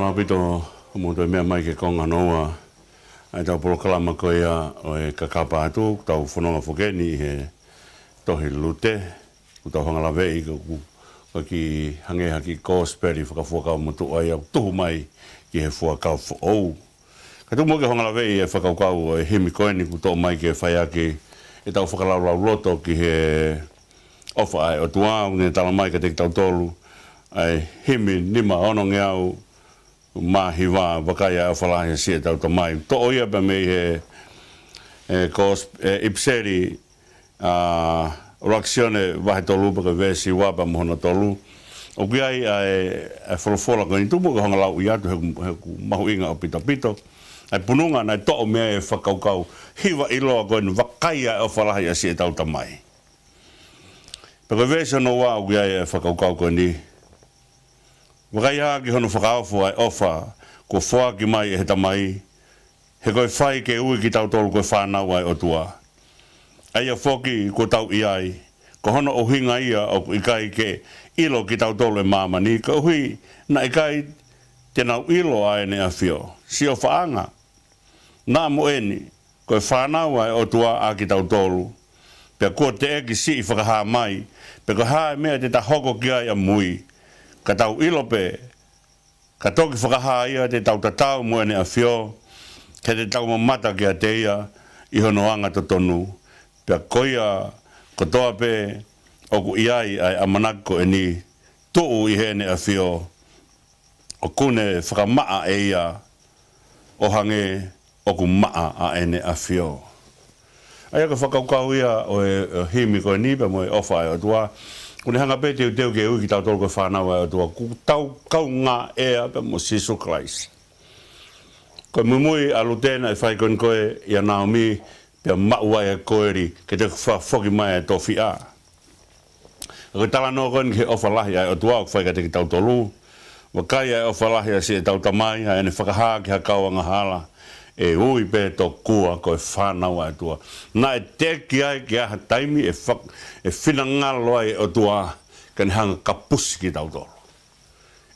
Whakapito mo toi mea mai ke konga noa. Ai tau polokalama ko ia o e KAKAPA ATU, tau whanonga whokeni he Tohi LUTE, ku tau hangalawei ko ki hangeha ki kōsperi whakafuakau motu ai au tuhu mai ki he fuakau whaou. Ka tu mo ke hangalawei e whakaukau o e himi koeni ku tō mai ke whaiake e tau whakalaulau loto ki he ofa ai o tuau ne tala mai ka te tau tolu ai himi nima ono ngeau mahi wā wakaya o whalahi si e tau to mai. To oia pa mei he ipseri reaksione vahe tolu pa ka vesi wapa mohona tolu. O ki ai e wholofola ko ni tumu ka hangalau i atu he mahu inga o pito. Ai pununga nai to o mea e whakaukau hiwa iloa ko ni wakaya o whalahi si e tau to mai. Pa ka vesi no wā o ki ai e whakaukau ko ni Wakaiha ki hono whakaofu ai ofa ko whaaki mai e he tamai. He koe whai ke ui ki tau tolu koe whanau ai o tua. Aia whoki ko tau i ai. Ko hono o hinga ia o ikai ke ilo ki tau tolu e mamani. Ko hui na ikai te nau ilo ai ne a whio. Si o whaanga. Nā mo eni koe whanau ai o tua a ki tau tolu. Pea kua te eki si i whakaha mai. Pea ko hae mea te ta hoko ki ai a mui. Ka tau ilope, ka toki whakaha ia te tau tatau moene a whio, ke te tau mamata ki a te ia, i hono anga to tonu. Pea koia, ko toa pe, oku iai ai amanako e ni, tuu i hene a whio, o kune whakamaa e ia, o hange, oku maa a ene a whio. Aia ka whakaukau ia o e himi koe nipa mo e ofa e o tua, Kune hanga pe teu ke ui ki tau tolu koe whanau ai o tua, ku tau kau ngā ea pe mo Sisu Christ. Koe mumui a lutena e whai koe koe i a Naomi pe mau ai a koeri ke te whoki mai a tofi a. Koe tala no koe ke ofa lahi ai o tua o whai ka te ki tau tolu. Wakai ai ofa lahi a si e tau tamai ai ane whakaha ki hakau anga hala. E ui pe to kua koe whanau ai tua. Nā e teki ai ki aha taimi e whina ngalo ai o tua kani hanga kapusi ki tau tolo.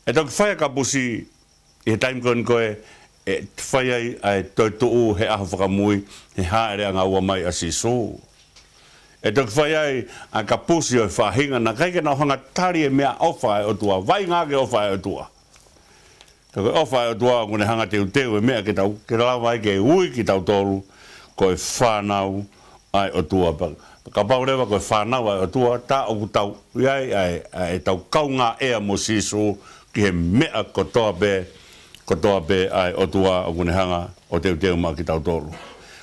E tau ki whaia kapusi i he taimi koe koe e whaia ai toi tuu he aho whakamui he haere anga ua mai a Sisu. E tau ki whaia ai a kapusi o whahinga na kaike na hanga tari e mea ofa ai o tua, vai ngāke ofa ai o tua. Koe ofa e o tua kune hanga teu e mea ke tau, ke lawa ai ke ui ki tau tolu, koe whanau ai o tua. Ka paurewa koe whanau ai o tua, tā o ku tau iai ai tau kaunga ea mo Sisu, ki he mea ko toa pe ai o tua o kune hanga o teu ma ki tau tolu.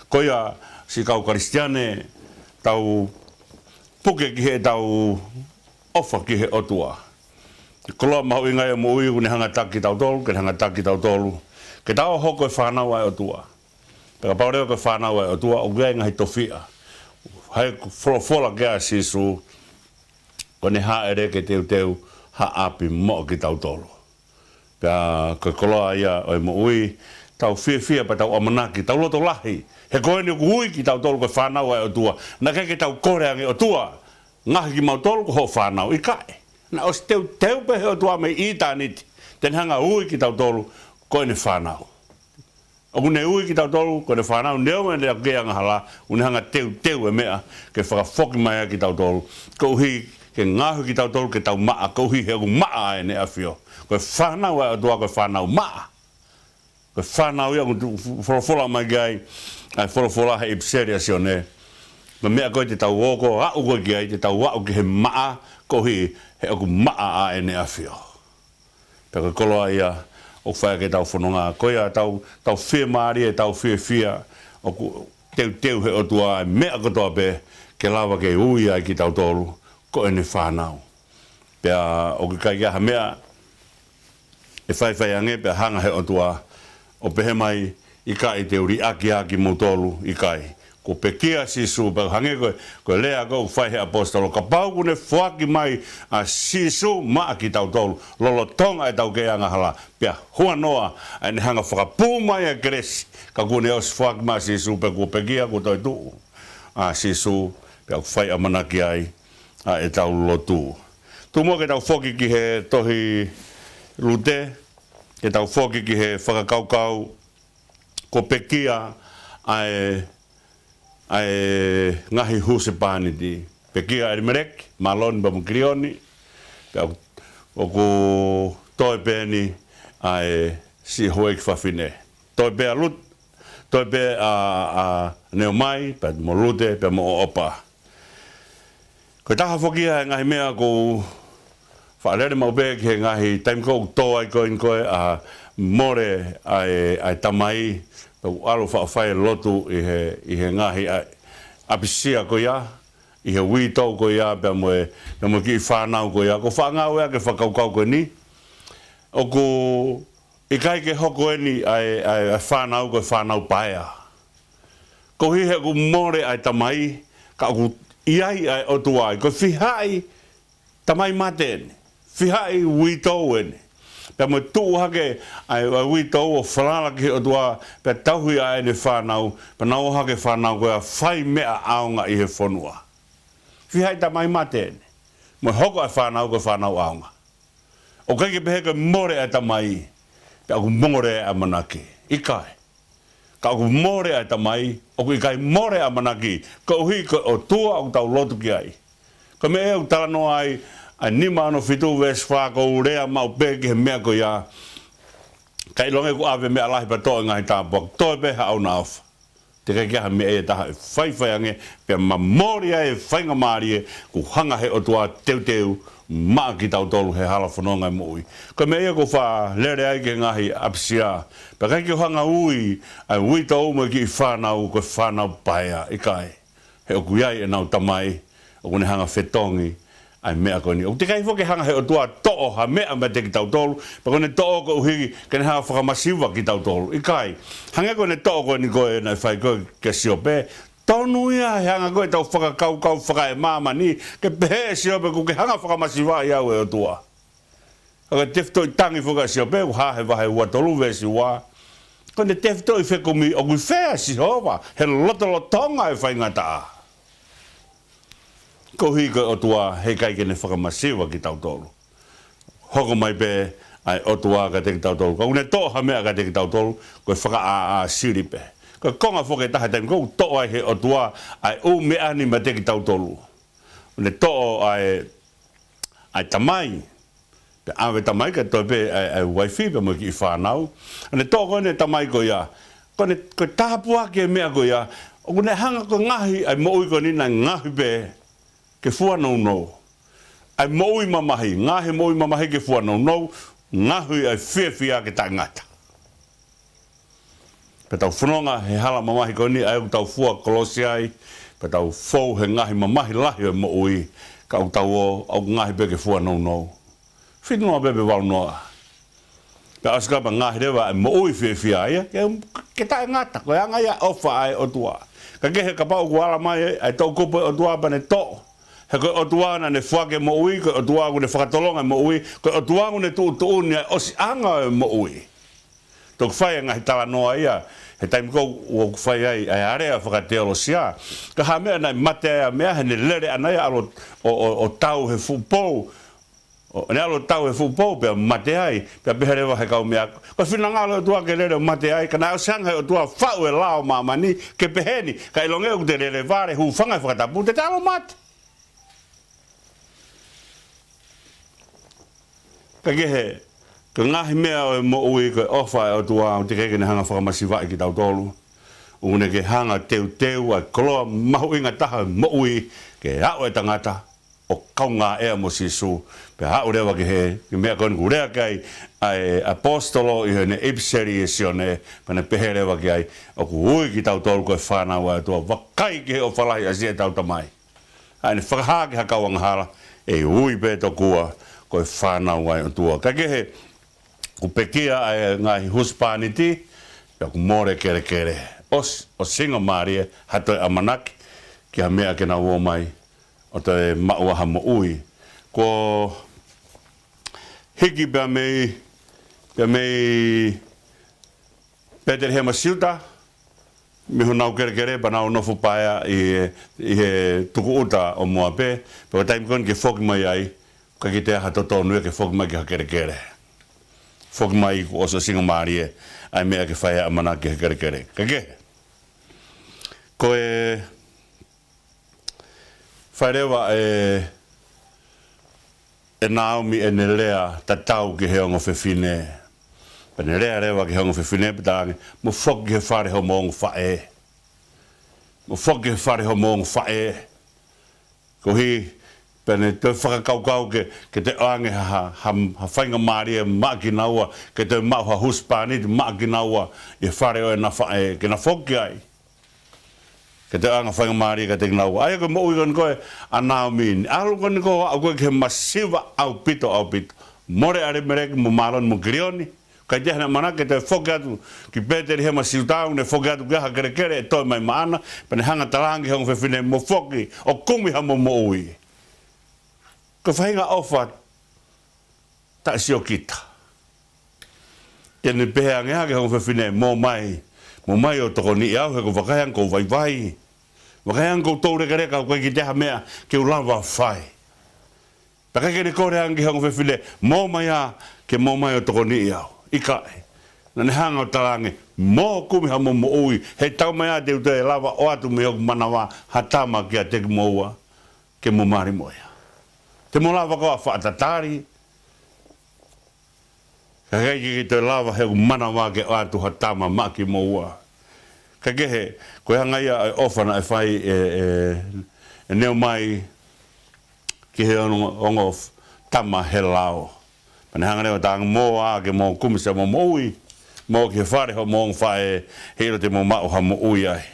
Koe ia si kau Kristiane, tau puke ki he tau ofa ki he o tua. Koloa mahu inga e mo ui kune hanga taki tau tolu, ke hanga taki tau tolu. Ke tau hoko e whanau ai o tua. Peka paurewa koe whanau ai o tua, o gea ngahi tofia. Hai wholofola kia Sisu, kone haere ke teu ha api mo ki tau tolu. Pea koe koloa ia o e mo ui, tau fia pa tau amanaki, tau loto lahi. He koe ni ui ki tau tolu koe whanau ai o tua. Na keke tau koreangi o tua. Ngahi ki mau tolu ko ho whanau i kae. Na os teu pe heo tua me i tāniti, ten hanga ui ki tau tolu, koe ne whanau. O kune ui ki tau tolu, koe ne whanau, neo me lea kea ngahala, une hanga teu e mea, ke whakafoki mai ki tau tolu, ko uhi ke ngāhu ki tau tolu, ke tau maa, ko uhi heo maa e ne a whio. Koe whanau ai o tua, koe whanau maa. Koe whanau ia, wholofola mai gai, ai wholofola he ipseria si o ne. Ma mea koe te tau woko, au koe ki ai, te tau wau ki he maa, ko uhi he oku maa a ene a whio. Peka koloa ia o whaia ke tau whanonga. Koia tau whia maari e tau whia oku teu he o tua mea kotoa pe ke lawa ke ui ai ki tau tolu ko ene whanau. Pea o ki kai aha mea e whai ange pea hanga he o tua o pehe mai i kai te uri aki mo tolu i kai. Ko pekia Sisu, pa hange koe lea ko whai he apostolo, ka pau kune whaki mai a Sisu maa ki tau tolu, lolo tonga e tau kea ngahala, pia hua noa, ane hanga whakapū mai a kresi, ka kune os whaki mai Sisu, pe ko pekia ko toi tuu, a Sisu, pia whai amanaki ai, a e tau lotu. Tu mua ke tau whoki ki he Tohi LUTE, ke tau foki ki he whakakaukau ko pekia ai ngahi huse pani di pekia e merek malon ba mukrioni o ko toi peni ai si hoek fafine toi pe alut toi pe a neo mai pa mo lute pe mo opa ko taha fokia ngahi mea ko whaalere mau pe ke ngahi time ko to ai ko in ko a more ai tamai o alo whaafai lotu i he ngahi apisia ko ia i he wito ko ia pe mo ki whanau ko ia ko whangau ea ke whakaukau ko ni o ko i kai ke hoko eni ai whanau ko whanau paea ko hi he ko more ai tamai ka ku iai ai otuai ko whihai tamai matene whihai wito eni pe mo tu hake ai wito o whalala ki otua pe tauhi ai ne whanau pe nau hake whanau ko a whai mea aonga i he whanua whihai tamai matene mo hoko ai whanau ko whanau aonga o kai ke pehe ke more ai tamai pe aku more a manaki ikai ka aku more ai tamai o ku ikai more a manaki ko hui ko o tua au tau lotu ki ai ko me e u talano ai nima ano fitu ves whako urea mau peke he mea ko ia kai longe ku ave mea lahi pa toi ngai tāpok toi peha au na ofa te kai kia me e taha e whaiwhai ange pe ma moria e whainga maarie ku hanga he o tua teu maa ki tau tolu he hala whanonga e mo ui ko me e ko wha lere ai ke ngahi apsia pe kai ki hanga ui ai ui tau mo ki whanau ko whanau paea i kai he o kuiai e nau tamai o kune hanga whetongi ai mea ko ni o te kai foke hanga he o tua to'o ha mea me te ki tau tolu pa kone to'o ko uhi kene hanga whakamasiwa ki tau tolu i kai hanga kone to'o ko ni koe nai whai koe ke siope tonu ia he hanga koe tau whakakau whaka e mama ni ke pehe siope ku ke hanga whakamasiwa i au e o tua ka tefto i tangi whaka siope ku hahe wahe ua tolu vesi wa kone tefto i whekumi o kui whea si hova he lotolotonga e whai ngata ko hi ko otua he kai ke ne whakamasiwa ki tau tolu. Hoko mai pe ai otua ka te ki tau tolu. Ko une toha mea ka te ki tau tolu, ko whaka siri pe. Ko konga whoke taha taimi, ko toa he otua ai u mea ni ma te ki tau tolu. Une toa ai tamai, pe awe tamai ka toi pe ai waifi pe mo ki i whanau. Une toa ko ne tamai ko ia, ko tahapua ke mea ko ia, o kune hanga ko ngahi ai mo ui ko nina ngahi pe, ke fua no no ai moi mamahi ngahe moi mamahi ke fua no no ngahi ai fia ke tangata pe tau whanonga he hala mamahi ko ni ai tau fua kolosiai pe tau fou he ngahi mamahi lahi ai moi ka tau au ngahi pe ke fua no no whinua bebe wau noa pe askapa ngahi rewa ai moi fia ia ke tangata ko anga ia ofa ai otua ka ke he kapau kuala mai ai tau kupo otua bane to he ko otua ne whake mo ui, ko otua ne whakatolonga mo ui, ko otua ne tu ne osi anga mo ui. Tok whai ngahi tala noa ia, he taimi kou o whai ai area whakateolo sia, ka ha mea nai mate ai mea he ne lere anai alo o tau he fupou, ne alo tau he fupou pia mate ai, pia beherewa he kau mea, ko whina ngalo otua ke lere mate ai, ka na osanga he otua whau e lao mamani, ke peheni, ka ilonge u te lere vare hu whangai whakatapu, te talo mate. Ka kehe, ka ngahi mea mo ui ko ofa o tua o te kekene hanga whakamasiwa ki tau tolu. Une ke hanga teu ai koloa mahu inga taha mo ui ke hao e tangata o kaunga ea mo sisu. Pe hao rewa ke he, ke mea kone kurea kai ai apostolo i hene ipseri e sione, pane pehe rewa ke ai o ku ui ki tau tolu koe whanau ai tua wakai ke he o whalahi a sia tau tamai. Aine whakaha ke hakawanga hala, e ui pe to kua, ko whanau ai o tua. Ka kehe, ku pekia ai ngai huspaniti, pia ku more kere. O singa maarie, hatoi amanaki, ki ha mea ke na ua mai, o te mauaha mo ui. Ko hiki pia mei, Peter Hema Siuta, miho nau kere, pa nau nofu paia i he tuku uta o mua pe, pa taimi kon ke whoki mai ai, ka ki te aha toto nui ke whoki mai ki ha kere. fok mai ko oso singa marie ai mea ke whaia amana ke kere. Kake. Ko e whairewa e Naomi e ne lea tatau ki he ongo whewhine. Pene lea rewa ki he ongo whewhine pitangi, mo fok ki he whare ho mongo whae. Mo fok ki he whare ho mongo whae. Ko hi, pene te whakakaukau ke te oange ha whainga maria maki naua, ke te mau ha huspani te maki naua, i whare o e na whae, ke na fok ki ai. Ke te anga whainga maria ka te naua. Ai ko mo ui kon koe a Naomi. Alu kon ko au koe ke masiva au pito. More are mereke mo malon mo kirioni. Kai te hana mana ke te whoke atu ki pēteri he masiutau ne whoke atu keha kere e toi mai maana. Pane hanga talangi hong whewhine mo whoki o kumi ha mo ui. Ko whainga ofa ta sio kita. Tene pehea ngea ke hong whewhine mo mai o Tokoni au he ko whakaiang ko vai. Whakaiang ko tō reka koe ki teha mea ke ulawa whai. Paka kere kore angi hong whewhine mo mai a ke mo mai o Tokoni au. Ikae. Nane hanga o talange mo kumi ha mo ui. He tau mai a te uta e lava o atu me o manawa hatama ki a te moua ke mo mari moia. Te mo lava koa whaatatari. Ka kei ki te lava he manawa ke o atu hatama maki moua. Ka kehe, koe hanga ia e ofana e whai e neo mai ki he ongo tama he lao. Pane hanga reo tanga mō a ke mō kumisa mō ui, mō ki he whare ho mō whae hero te mō mao ha mō ui ai.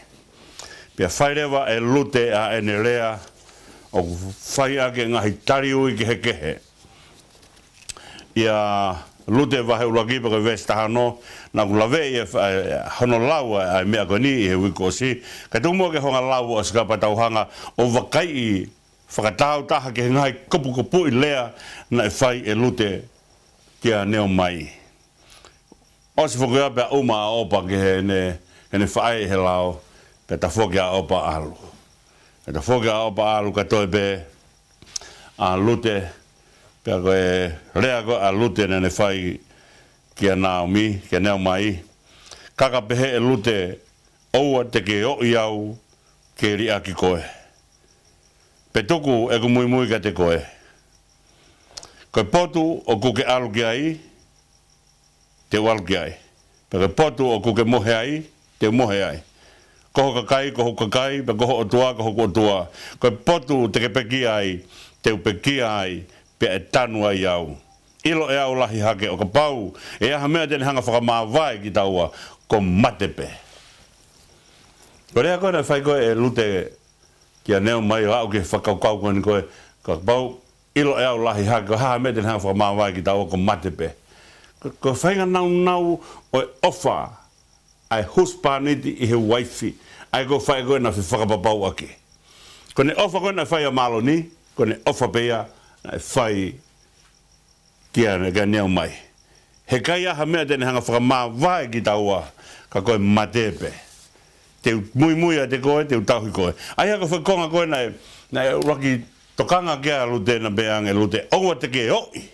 Pia whai rewa e lute a ene rea o whai ake ngahi tari ui ki he kehe. Ia lute wahe ulakipa ko vestahano na kulave i hono laua ai mea koni i he wikosi. Ka tumo ke honga laua o skapa tauhanga o wakai i whakatau taha ke ngai kupu i lea na e whai e lute kia neo mai. O si whukua pia uma a opa ke he ne whae he lao pe ta whukia a opa alu. Pe ta whukia a opa alu ka toi pe a lute pia koe rea koe a lute ne whai kia Naomi, kia neo mai. Kaka pehe e lute oua te ke o i au ke ria ki koe. Pe tuku e ku mui ka te koe. Koe potu o kuke alu ki ai, te walu ki ai. Pe koe potu o kuke mohe ai, te mohe ai. Koho kakai, pe koho otua, koho otua. Koe potu te ke peki ai, te upeki ai, pe e tanu ai au. Ilo e au lahi hake o ka pau, e aha mea tene hanga whakamāwai ki taua, ko matepe. Ko rea koe na whai koe e lute kia neo mai o au ke whakaukau koe ni koe, ka pau, ilo e au lahi hake, ko haha mea tene hanga whakamāwai ki taua, ko matepe. Ko whainga nau o e ofa, ai huspaniti i he waifi, ai ko whai koe na whakapapau ake. Ko ne ofa koe na whai a malo ni, ko ne ofa pea na whai kia neo mai. He kai aha mea tene hanga whakamāwai ki taua, ka koe matepe. Te mui a te koe, te utahi koe. Ai haka whakonga koe na raki tokanga kia lute na beange lute, oua te ke oi.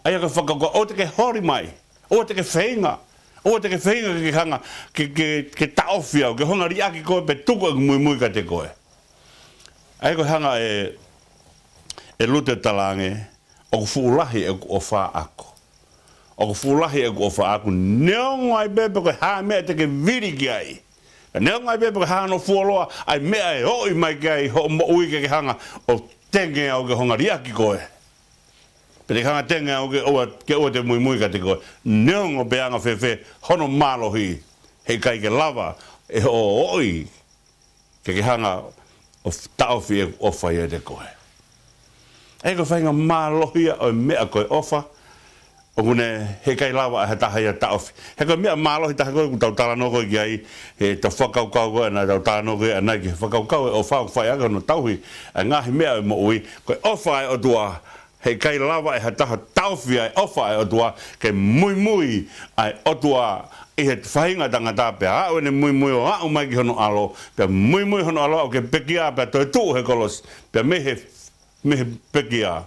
Ai haka whakakoa, o te ke hori mai, o te ke whainga. O te ke whainga ke hanga, ke taofia, ke honga riaki koe, pe tuko e mui ka te koe. Ai koe hanga e lute talange, o ku fuulahi e ku ofa ako. O ku fuulahi e ku ofa ako, neo ngai pepe koe haa mea te ke viri ki ai. Neo ngai pepe koe haa no fuoloa, ai mea e hoi mai ki ai, ho mo ui ke hanga, o tenge au ke honga riaki koe. Pete hanga tenge au ke oa te mui ka te koe. Neo ngo peanga whewhe, hono malohi, hei kai ke lava, e ho oi, ke hanga o taofi e ku ofa i e te koe. Ego whainga mālohia o mea koe ofa, o kune he kai lawa e taha ia taofi. He koe mea mālohi taha koe ku tau tāno koe ki ai, he tau whakaukau koe na tau tāno koe anai ki whakaukau e o whau whai aga no tauhi, a ngāhi mea e mo ui, koe ofa e o tua, he kai lawa e taha taofi ai ofa e o tua, ke mui ai o tua, i he whainga tangata pia, a oene mui o au mai ki hono alo, pia mui hono alo o ke pekia pia toi tuu he kolos, pia me he pekia,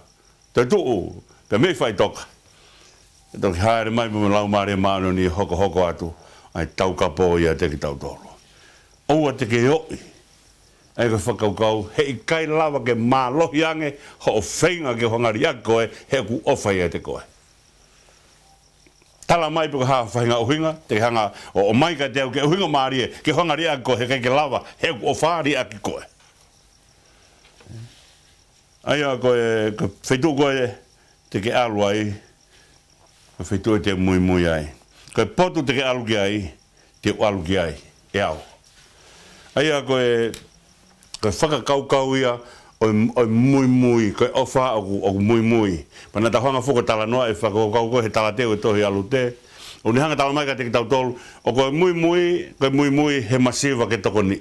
toi tuu, pia me whai toka. Ai ko whainga mālohia o mea koe ofa, o kune he kai lawa e taha ia taofi. He koe mea mālohi taha koe ku tau tāno koe ki ai, he tau whakaukau koe na tau tāno koe anai ki whakaukau e anai ki whakaukau e ofa whai aga no tauhi, a ngāhi mea e mo ui, koe ofa e o tua, he kai lawa e taha taofi ai ofa e o tua, ke mui ai o tua, ke mui whai toka. Toki haere mai mo Fakalaumālie maano ni hokohoko atu ai taukapo ia te ki tautolo. Oua te ke oi. Ai ka whakaukau he i kai lava ke mālohi ange ho o whainga ke hongari a koe he ku ofa ia te koe. Tala mai puka haa whainga uhinga te hanga o mai ka te au ke uhinga maarie ke hongari a koe he kai ke lava he ku ofa ri a ki koe. Ai a koe ka whetu koe te ke alu ai ka whetu te mui mui ai. Koe potu te ke alu ki ai te alu ki ai e au. Ai a koe ka whakakaukau ia o mui mui, koe ofa o mui mui. Pana ta hanga whuka tala noa e whakakaukau koe he tala teo e Tohi LUTE. O ni hanga tala mai ka te ki tautolu, o koe mui mui he masiva ke Tokoni.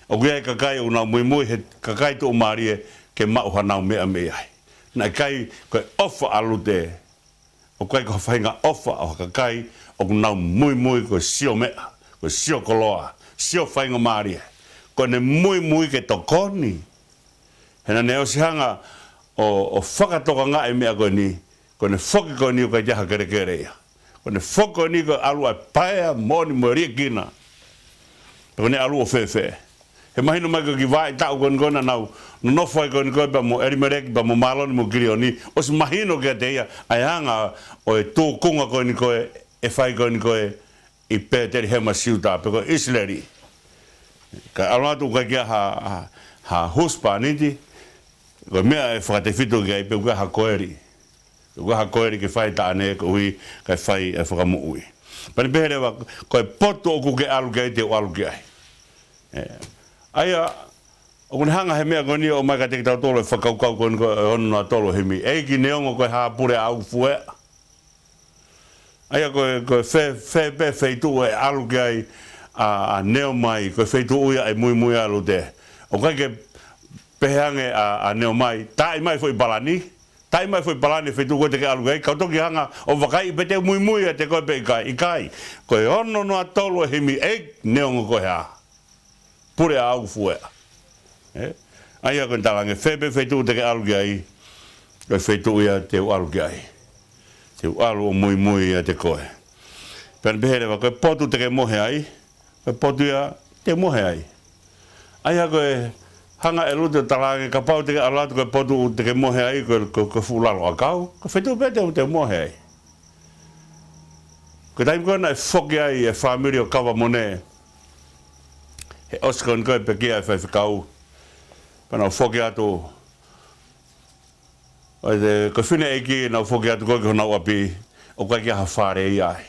O koe ai kakai o nau mui mui he kakai tu umarie ke mauha nau mea mea ai. Nai kai koe ofa LUTE, o koe ka whainga ofa o kakai o nau mui mui koe sio mea, koe sio koloa, sio whainga marie. Ko ne mui ke Tokoni. Hena ne osihanga o whakatoka ngā e mea koe ni, ko ne whoki koe ni o kai jaha kere kere ia. Ko ne whoki koe ni koe alu ai paea moni mo ria kina. Ko ne alu o whewhe. He mahino mai koe ki vai tau koe ni koe na nau, no nofai koe ni koe pa mo erimereki pa mo maloni mo kiri o ni, o si mahino kia te ia, ai hanga o e tō kunga koe ni koe, e whai koe ni koe, i pēteri hema siuta, pe koe Uēsiliana. Ka alatu ka kia ha huspa niti, ko mea e whakatewhito ki ai pe uka ha koeri. Uka ha koeri ke whai taane ko hui kai whai e whakamu ui. Pani peherewa, koe poto oku ke alu ki ai te o alu ki ai. Aia, o kone hanga he mea koe ni o mai ka teki tau tolo e whakaukau koe ni koe e ono na tolo himi. Eiki neongo koe haa pure au fue. Aia koe whe feitu e alu ki ai a neo mai, koe wheitu uia e mui LUTE. O kai ke peheange a neo mai, tai mai foi balani, tai mai foi balani wheitu koe te ke alu gai, kau toki hanga o wakai pe te mui a te koe pe ikai. Koe ono noa tolu e himi e neongo koe ha. Pure a au fuea. Aia koe talange, whepe wheitu te ke alu gai, koe wheitu uia te alu gai. Te alu o mui a te koe. Pēne peherewa, koe potu te ke mohe ai, koe potu ia te mohe ai. Aia koe hanga e LUTE talange ka pau te ke alatu koe potu te ke mohe ai koe fulalo a kau. Koe whetu pete te mohe ai. Koe taimi koe na e whoki ai e whamiri o kawa mone. He osikon koe pe kia e whaiwhikau. Pana o whoki atu. Koe whine eiki na o whoki atu koe ki honau api. O koe kia ha whare i ai.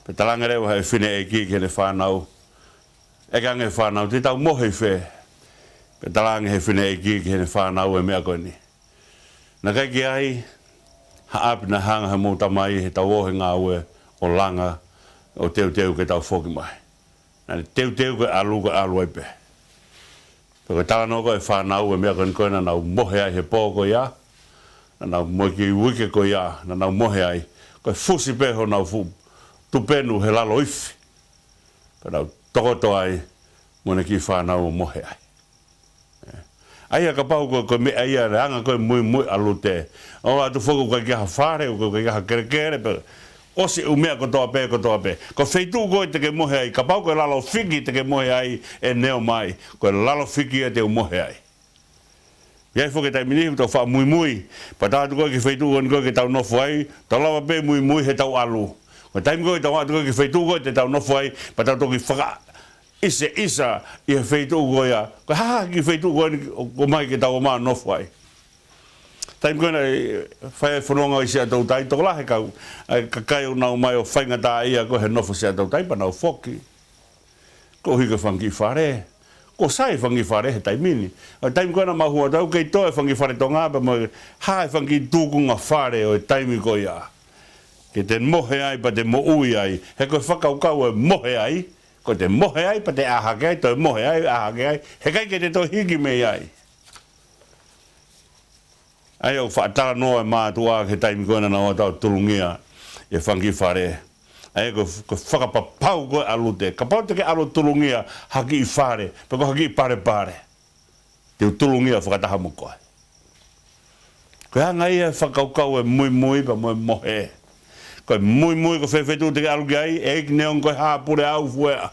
Pe talanga rewa hei whine e ki ne whanau. E kange whanau, te tau mohe whe. Pe talanga hei whine e ki ne whanau e mea koe ni. Na kai ki ai, ha api na hanga he mōta mai, he tau ohe ngā ue o langa, o teu ke tau whoki mai. Nā teu ke alu e pe. Pe koe talano koe whanau e mea koe ni koe na nau mohe ai he pō koe ia. Na nau moe ki wike koe ia, na nau mohe ai. Koe fusi peho nau fu. Tupenu he lalo ifi. Pero tokoto ai, mone ki whanau o mohe ai. Aia ka pau koe me aia reanga koe mui LUTE. O atu whoku koe kia ha whare, koe kia ha kere, osi umea kotoa pe. Ko wheitu koe te ke mohe ai, ka pau koe lalo whiki te ke mohe ai e neo mai. Koe lalo whiki e te u mohe ai. Iai whoke tai minihi tau wha mui. Pa tātu koe ki wheitu koe ke tau nofu ai, tau lawa pe mui he tau alu. Ko taimi koe tau atu koe ki wheitu koe te tau nofu ai, pa tau toki whaka isa i he wheitu koe ia. Ko haha ki wheitu koe ko mai ke tau o maa nofu ai. Taimi koe nei Vahefonua i sea tau tai, toko lahe kau, ka kai o nau mai o whainga tā ia koe he nofu sea tau tai, pa nau whoki. Ko hika whangi whare. Ko sai whangi whare he taimini. Taimi koe na mahua tau kei toe whangi whare tō ngāpa, mo hae whangi tūkunga whare o taimi koe ia. Ke te mohe ai pa te mo ui ai. He koe whakaukau e mohe ai. Ko te mohe ai pa te ahake ai. Toi mohe ai, ahake ai. He kai ke te toi hiki mei ai. Ai au whaatara noa e mātua ke taimi koe na o tau tulungia. E whangi whare. Ai koe whakapapau koe LUTE. Ka pau te ke alo tulungia haki i whare. Pa ko haki i pare. Te tulungia whakataha mo koe. Koe hanga ia whakaukau e mui pa moe mohe. ko mui ko fefetu te alu gai e neon ko ha pure au fuea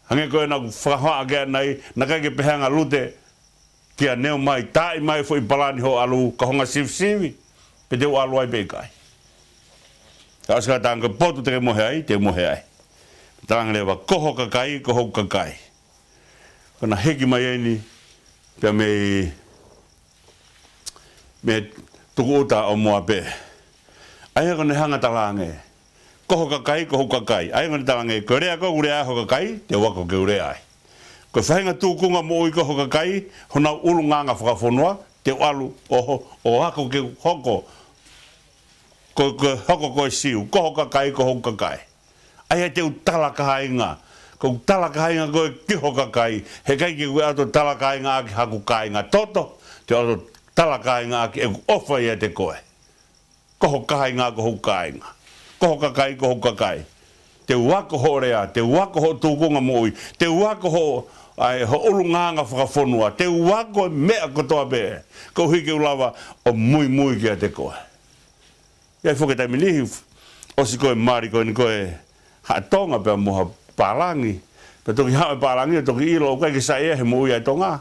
hange ko na whakahoa ke nei na kai ke pehanga lute kia neo mai tai mai foi palani ho alu ka honga sivi pe te alu ai be kai aska tanga potu te mohe ai tanga le wa koho kakai kana heki mai ni pe me tuku uta o moa pe ai ko ne hanga talange koho kakai ai ko ne talange ko rea ko urea ho kakai te wako ke urea ai ko whainga tūkunga mo i koho kakai hona ulu nganga whakafonua te alu o hako ke hoko ko hoko ko siu koho kakai ai te utala kainga ko utala kainga ko kiho kakai he kai ki ato tala kainga ki haku kainga toto te ato tala kainga ki e ofa ia te koe koho kainga koho kakai te wako horea te wako ho tūkunga mo i te wako ho ai ho ulu nganga whakafonua te wako mea kotoa be ko hiki ulawa o mui kia te koe ia whoke taimi nihi o si koe mari koe ni koe tonga pe moha palangi pe toki hae palangi toki ilo o kai ki sa he mo ia tonga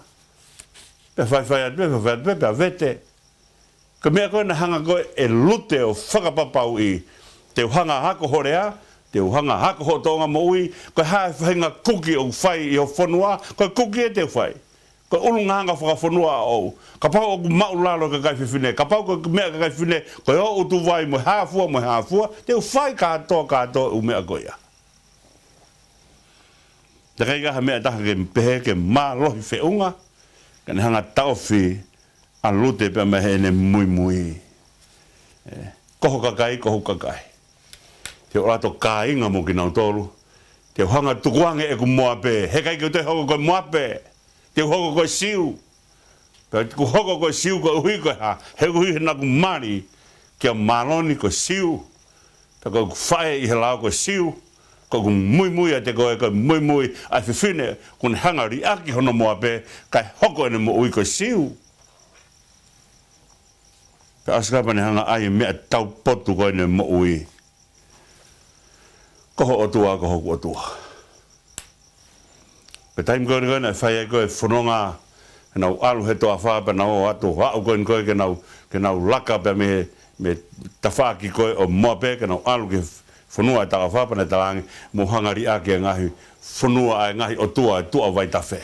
pe whai a vete ko mea koe na hanga koe e lute o whakapapau i te hanga hako horea te hanga hako ho tonga mo ui ko hae whainga kuki o whai i o whanua ko kuki e te whai ko ulu nganga whakafonua o ka pau o maulalo ka kai whiwhine ka pau ko mea ka kai whiwhine ko o utu vai mo hafua te whai katoa u mea koia te kai kaha mea taha ke mpehe ke maa lohi whiunga ka ne hanga tauwhi a lute pe mehe ne mui koho kakai te o rato ka inga mo ki nau tolu te hanga tukuange e ku moa pe he kai ke te hoko koe moa pe te hoko koe siu pe ku hoko koe siu koe hui koe ha he hui na ku mari kia maloni koe siu pe koe ku whae i he lao koe siu koe ku mui a te koe mui a whiwhine kun hanga ri aki hono moa pe kai hoko ene mo ui koe siu pe askapa ne hanga ai mea tau potu koe ene mo ui koho otua koho otua pe taim koe na whai koe whanonga nau alu he toa whapa nau atu hau koe ke nau laka pe me tawhaki koe o moa pe ke nau alu ke whanua e tawa whapa na talangi mo hangari ake ngahi whanua ai ngahi otua e tua vai tawhe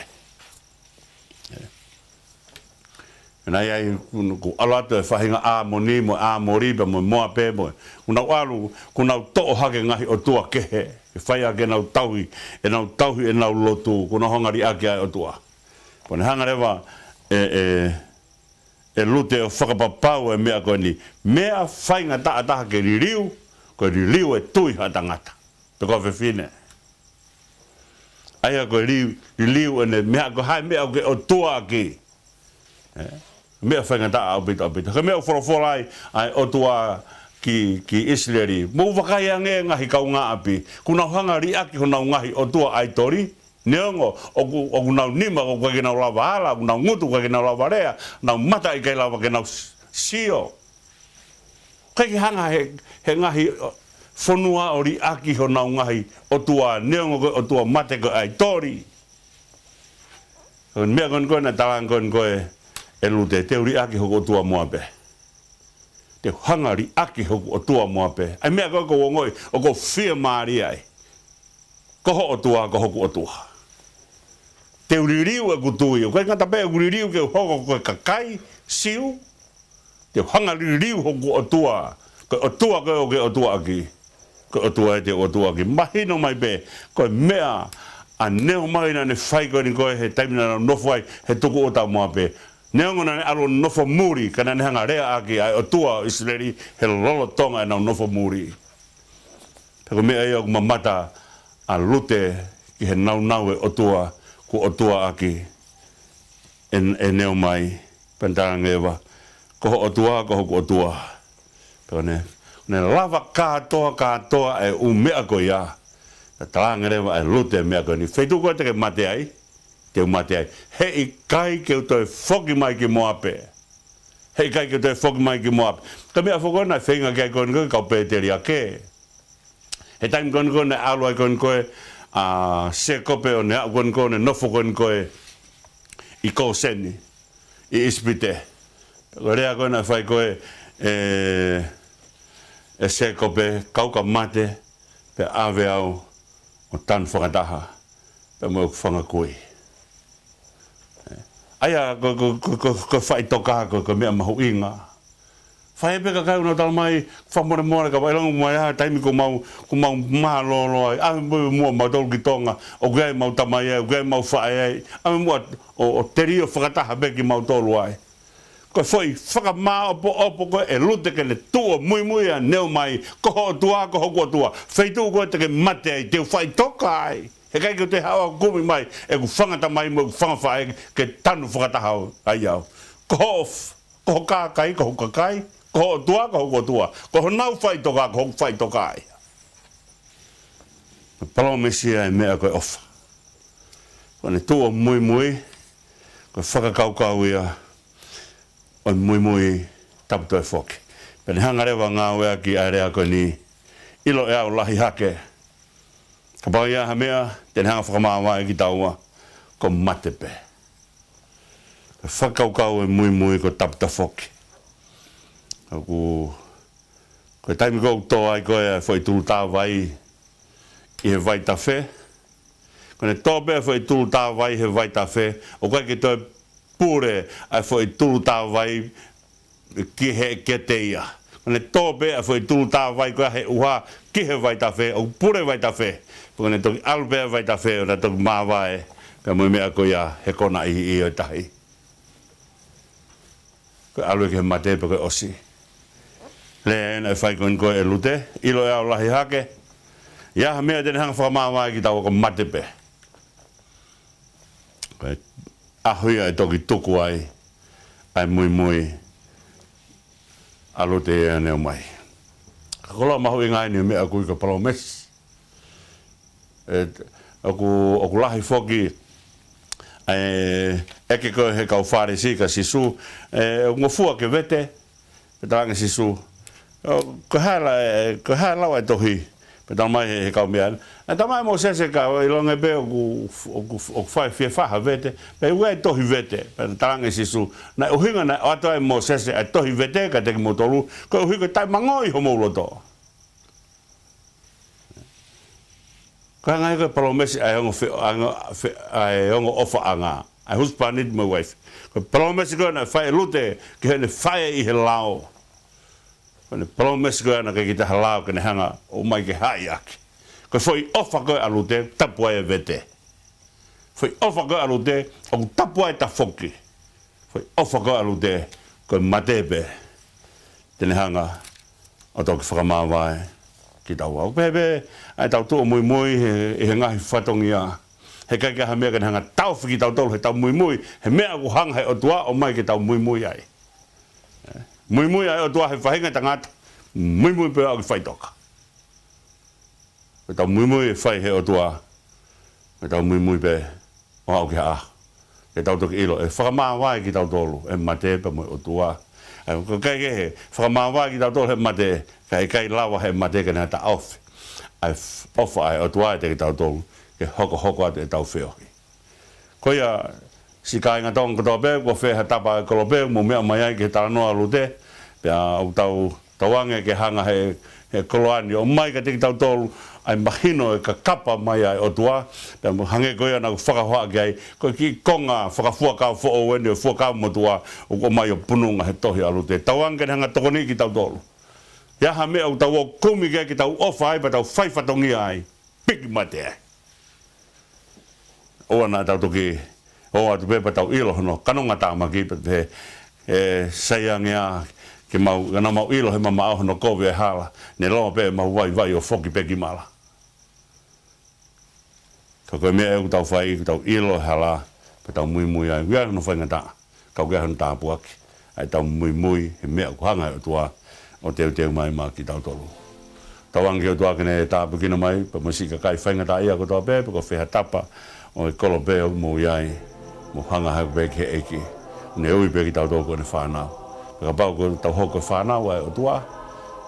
nai ai ku alatu e whahinga a moni mo a moriba mo moa pe mo unau alu kunau to'o hake ngahi o tua kehe e whai ake nau tauhi e nau lotu kuna hongari ake ai o tua kone hanga rewa e lute o whakapapau e mea koe ni mea whainga taha ke ririu koe ririu e tui hatangata pe koe whiwhine aia koe ririu ene mea koe hai mea koe o tua ake mea whainga taa au pita. Ka mea whorofora ai o tua ki Uēsiliana. Mo wakai ange ngahi kau ngā api. Kuna hanga ri aki honau ngahi o tua ai tori. Neongo, o kunau nima o kwa kinau lawa ala, kunau ngutu kwa kinau lawa rea, nau mata i kai lawa kinau sio. Kai ki hanga he ngahi whanua o ri aki honau ngahi o tua neongo o tua mate ko ai tori. Mea koe na talang koe e lute te uri aki hoko o tua moa pe. Te hanga ri aki hoko o tua moa pe. Ai mea koe ko wongoi o ko whia maari ai. Koho o tua, ko hoko o tua. Te uri riu e kutui. O kai ngata pe uri riu ke hoko koe kakai, siu. Te hanga ri riu hoko o tua. Koe o tua koe o ke o tua aki. Koe o tua e te o tua aki. Mahino mai pe. Koe mea a neo mai na ne whai koe ni koe he taimina na nofo ai he tuku o tau moa pe. Neongo na ne alo nofo muri, kana ne hanga rea aki ai o tua Uēsiliana he lolo tonga e nau nofo muri. Peko mea e o mamata a lute ki he nau e o tua, ku o tua aki e neo mai, pentangewa. Koho o tua, koho ku o tua. Peko ne lava katoa e mea ko ia. Talangerewa e lute mea ko ni. Feitu koe te ke mate ai. Te mate ai. He i kai ke uto e whoki mai ki moa pe. Hei kai ke te foki mai ki moa. Ka mea foko na whenga kia koe koe kau pēteri a ke. He taimi koe koe ne alua koe koe se kope o ne au koe koe ne nofo koe koe I ko seni. I ispite. Ko rea koe na whai koe se kope kauka mate pe awe au o tan whakataha. Pe mo whanga koe. Aia ko whai toka ko mea mahu inga. Whai peka kai una tala mai whamore mora ka wailangu mai ha taimi ko mau maa lolo ai. Ame mua mau tolu ki tonga o gai mau tamai ai, o gai mau whae ai. Ame mua o teri o whakataha beki mau tolu ai. Ko foi whakamaa opo koe e lute ke le tua mui a neu mai koho tua, koho kua tua. Whaitu koe te ke mate ai, te whai toka ai. He kai ko te hawa kumi mai, e ku whangata mai mo ku whangawhae ke tanu whakatahau ai au. Koho kākai, koho kakai, koho tua, koho kua tua. Koho nau whai toka, koho whai toka ai. Palomesi ai mea koe ofa. Kone tua mui, koe whakakaukau ia, o mui taputo e whoki. Pene hangarewa ngā wea ki ai rea koe ni ilo e au lahi hake. Ka pau ia hamea, tene hanga whakamāwai ki taua, ko mate pe. Ka whakaukau e mui ko taputa whoki. Koe taimi kou tō ai koe e whai tulu tā vai I he vai ta whe. Kone tō pēr whai tulu tā vai he vai ta whe, o kai ki toi pūre ai whai tulu tā vai ki he ke te ia. Kone tō pēr whai tulu tā vai koe he uha ki he vai ta whe, o pūre vai ta whe. Kone toki alu pēr vai ta whe, o na toki mā vai, ka mui mea koe ia he kona I o tahi. Koe alu ke he mate pe koe osi. Le ena e whai koe e lute, ilo e au lahi hake. Ia mea tene hanga whakamāwai ki tau ko mate pe. Koe ahuia e toki tuku ai mui alute e neo mai. Ka koloa mahu I ngai ni mea kui ka palomesi. Oku lahi whoki eke koe he kau whare si ka sisu ngofua ke vete pe tarangi sisu ko hae lau e tohi pe tamai he kau mea e tamai mo sese ka ilonge pe oku whai fie whaha vete pe ue e tohi vete pe tarangi sisu na uhinga na ato e mo sese e tohi vete ka teki mo tolu ko uhinga tai mangoi ho moulo to ka ngai ko palomesi ai ongo ofa anga ai husband my wife ko palomesi ko na fai lute ke ne fai I he lao ko ne palomesi ko na ke kita halao ke ne hanga o mai ke hai aki ko foi ofa ko alute tapu ai vete foi ofa ko alute o tapu ai ta foki foi ofa ko alute ko matebe te ne hanga o to ke whakamāwai ki tau au pepe, ai tau tua mui he ngāhi whatongia. He kai ha mea ka hanga tau whiki tau tolu he tau mui, he mea ku hanga he o tua o mai ke tau mui ai. Mui ai o tua he whahinga tangata, mui pe au ki whaitoka. He tau mui e whai he o tua, he tau mui pe o au ki haa. He tau toki ilo, e whakamāwai ki tau tolu, e mate pa mui o tua. Ko kai ke he, whakamāwai ki tau tolu he mate, kai lawa he mate ka nata off. Ai ofa ai o tua te tau tolu ke hokohoko ate tau whiohi. Ko ia si kai ngā tonga katoa pe, ko whea tapa kolo pe, mo mea mai ai ke taranoa lute, pe au tauange ke hanga he koloani, o mai ka teki tau tolu, ai mahino e KAKAPA mai ai o tua, pe hange ko ia na whakahoa ki ai, ko ki konga whakafuakau fo o wene, fuakau mo tua, o ko mai o pununga he tohi alute. Tauange ke hanga Tokoni ki tau tolu. Ia ha mea o tau o kumi ki tau ofa ai pa tau whaifatongi ai. Piki mate ai. Oa nā tau toki, oa tu pepa tau ilo hono, kanonga tāma ki pa te saiangi a, ki mau, gana mau ilo he mama au hono kovi e hala, ne loa pe mau vai o whoki peki mala. Ka koe mea e tau whai, tau ilo hala, pa tau mui ai, wia hono whainga tā, kau kia hono tā puaki, ai tau mui, he mea ku hanga o tua, o teu mai ma ki tau tolu. Tauangi o tua kene tāpu kina mai, pa masika kai whainga tā ia ko toa pe, pa ko wheha tapa, o e kolo peo mo iai, mo hanga haku pe ke eki, ne ui pe ki tau tōku ne whanau. ka pau ko tau hoko whanau ai o tua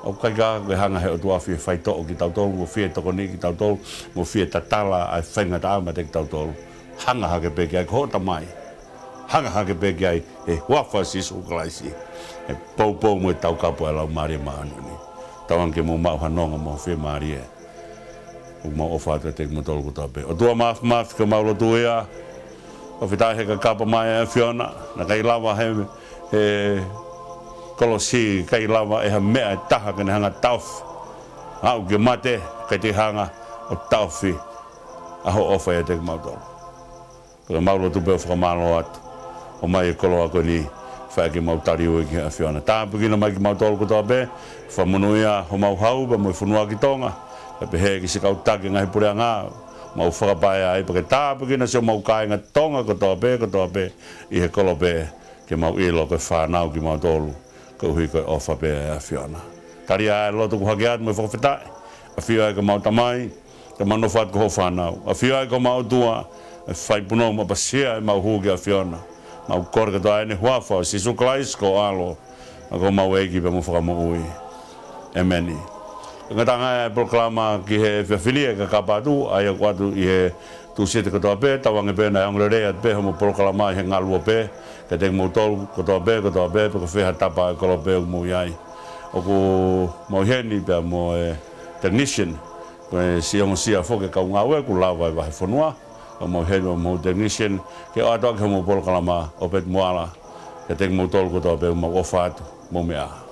o kai ka ke hanga he o tua fie whaito o ki tau tolu mo fie Tokoni ki tau tolu mo fie tatala ai whainga ta ama te ki tau tolu hanga hake peke ai ko mai hanga hake peke ai e wafa sisu kalaisi e pou mo tau kapo ala mari maanu ni tawan ke mo mau hanonga mo fie mari e o mau ofa te mo tolu ko tape o tua maf ke mau lo tuia o fitai he KAKAPA mai e Fiona na kai lava he kolosi kai lava e ha mea taha kene hanga taufi au ke mate kai te hanga o taufi aho ofa e te mautolo pera maulo tupe o whakamalo atu o mai e kolo ako ni whae ke mautari ue ki a Fiona tāpukina mai ki mautolo kotoa pe whamunuia ho mau hau pa mo i whanua ki tonga e pe he ki se kautake ngahi pure a ngā mau whakapaia ai pa ke tāpukina se o mau kāinga tonga kotoa pe i he kolo pe ke mau ilo koe whanau ki mautolo ko hui koe ofa pe a Fiona. Tari a loto ku hakeat mo whakawhetai. A whio ai ko mau tamai, te mano whaat ko ho whanau. A whio ai ko mau tua, e whai puno ma pasia e mau huki a Fiona. Mau kore kato aene huafa, si suklais ko alo, a ko mau eiki pe mo whakamo ui. E meni. Ngatanga e polokalama ki he whiawhilia KAKAPA ATU, ai ako atu i he tu sete katoa pe, tawange pe na anglerea pe homo polokalama i he ngalua pe, ke te mo tolu katoa pe, pe ko wheha tapa e kolo pe o mo iai. O ko mau heni pe mo technician, ko e sia foke kau ngawe ku lawa e Vahefonua, o mau heni o mo technician, ke o atoa ke homo polokalama o pe moala, ke te mo tolu katoa pe o mau ofa atu, mo mea.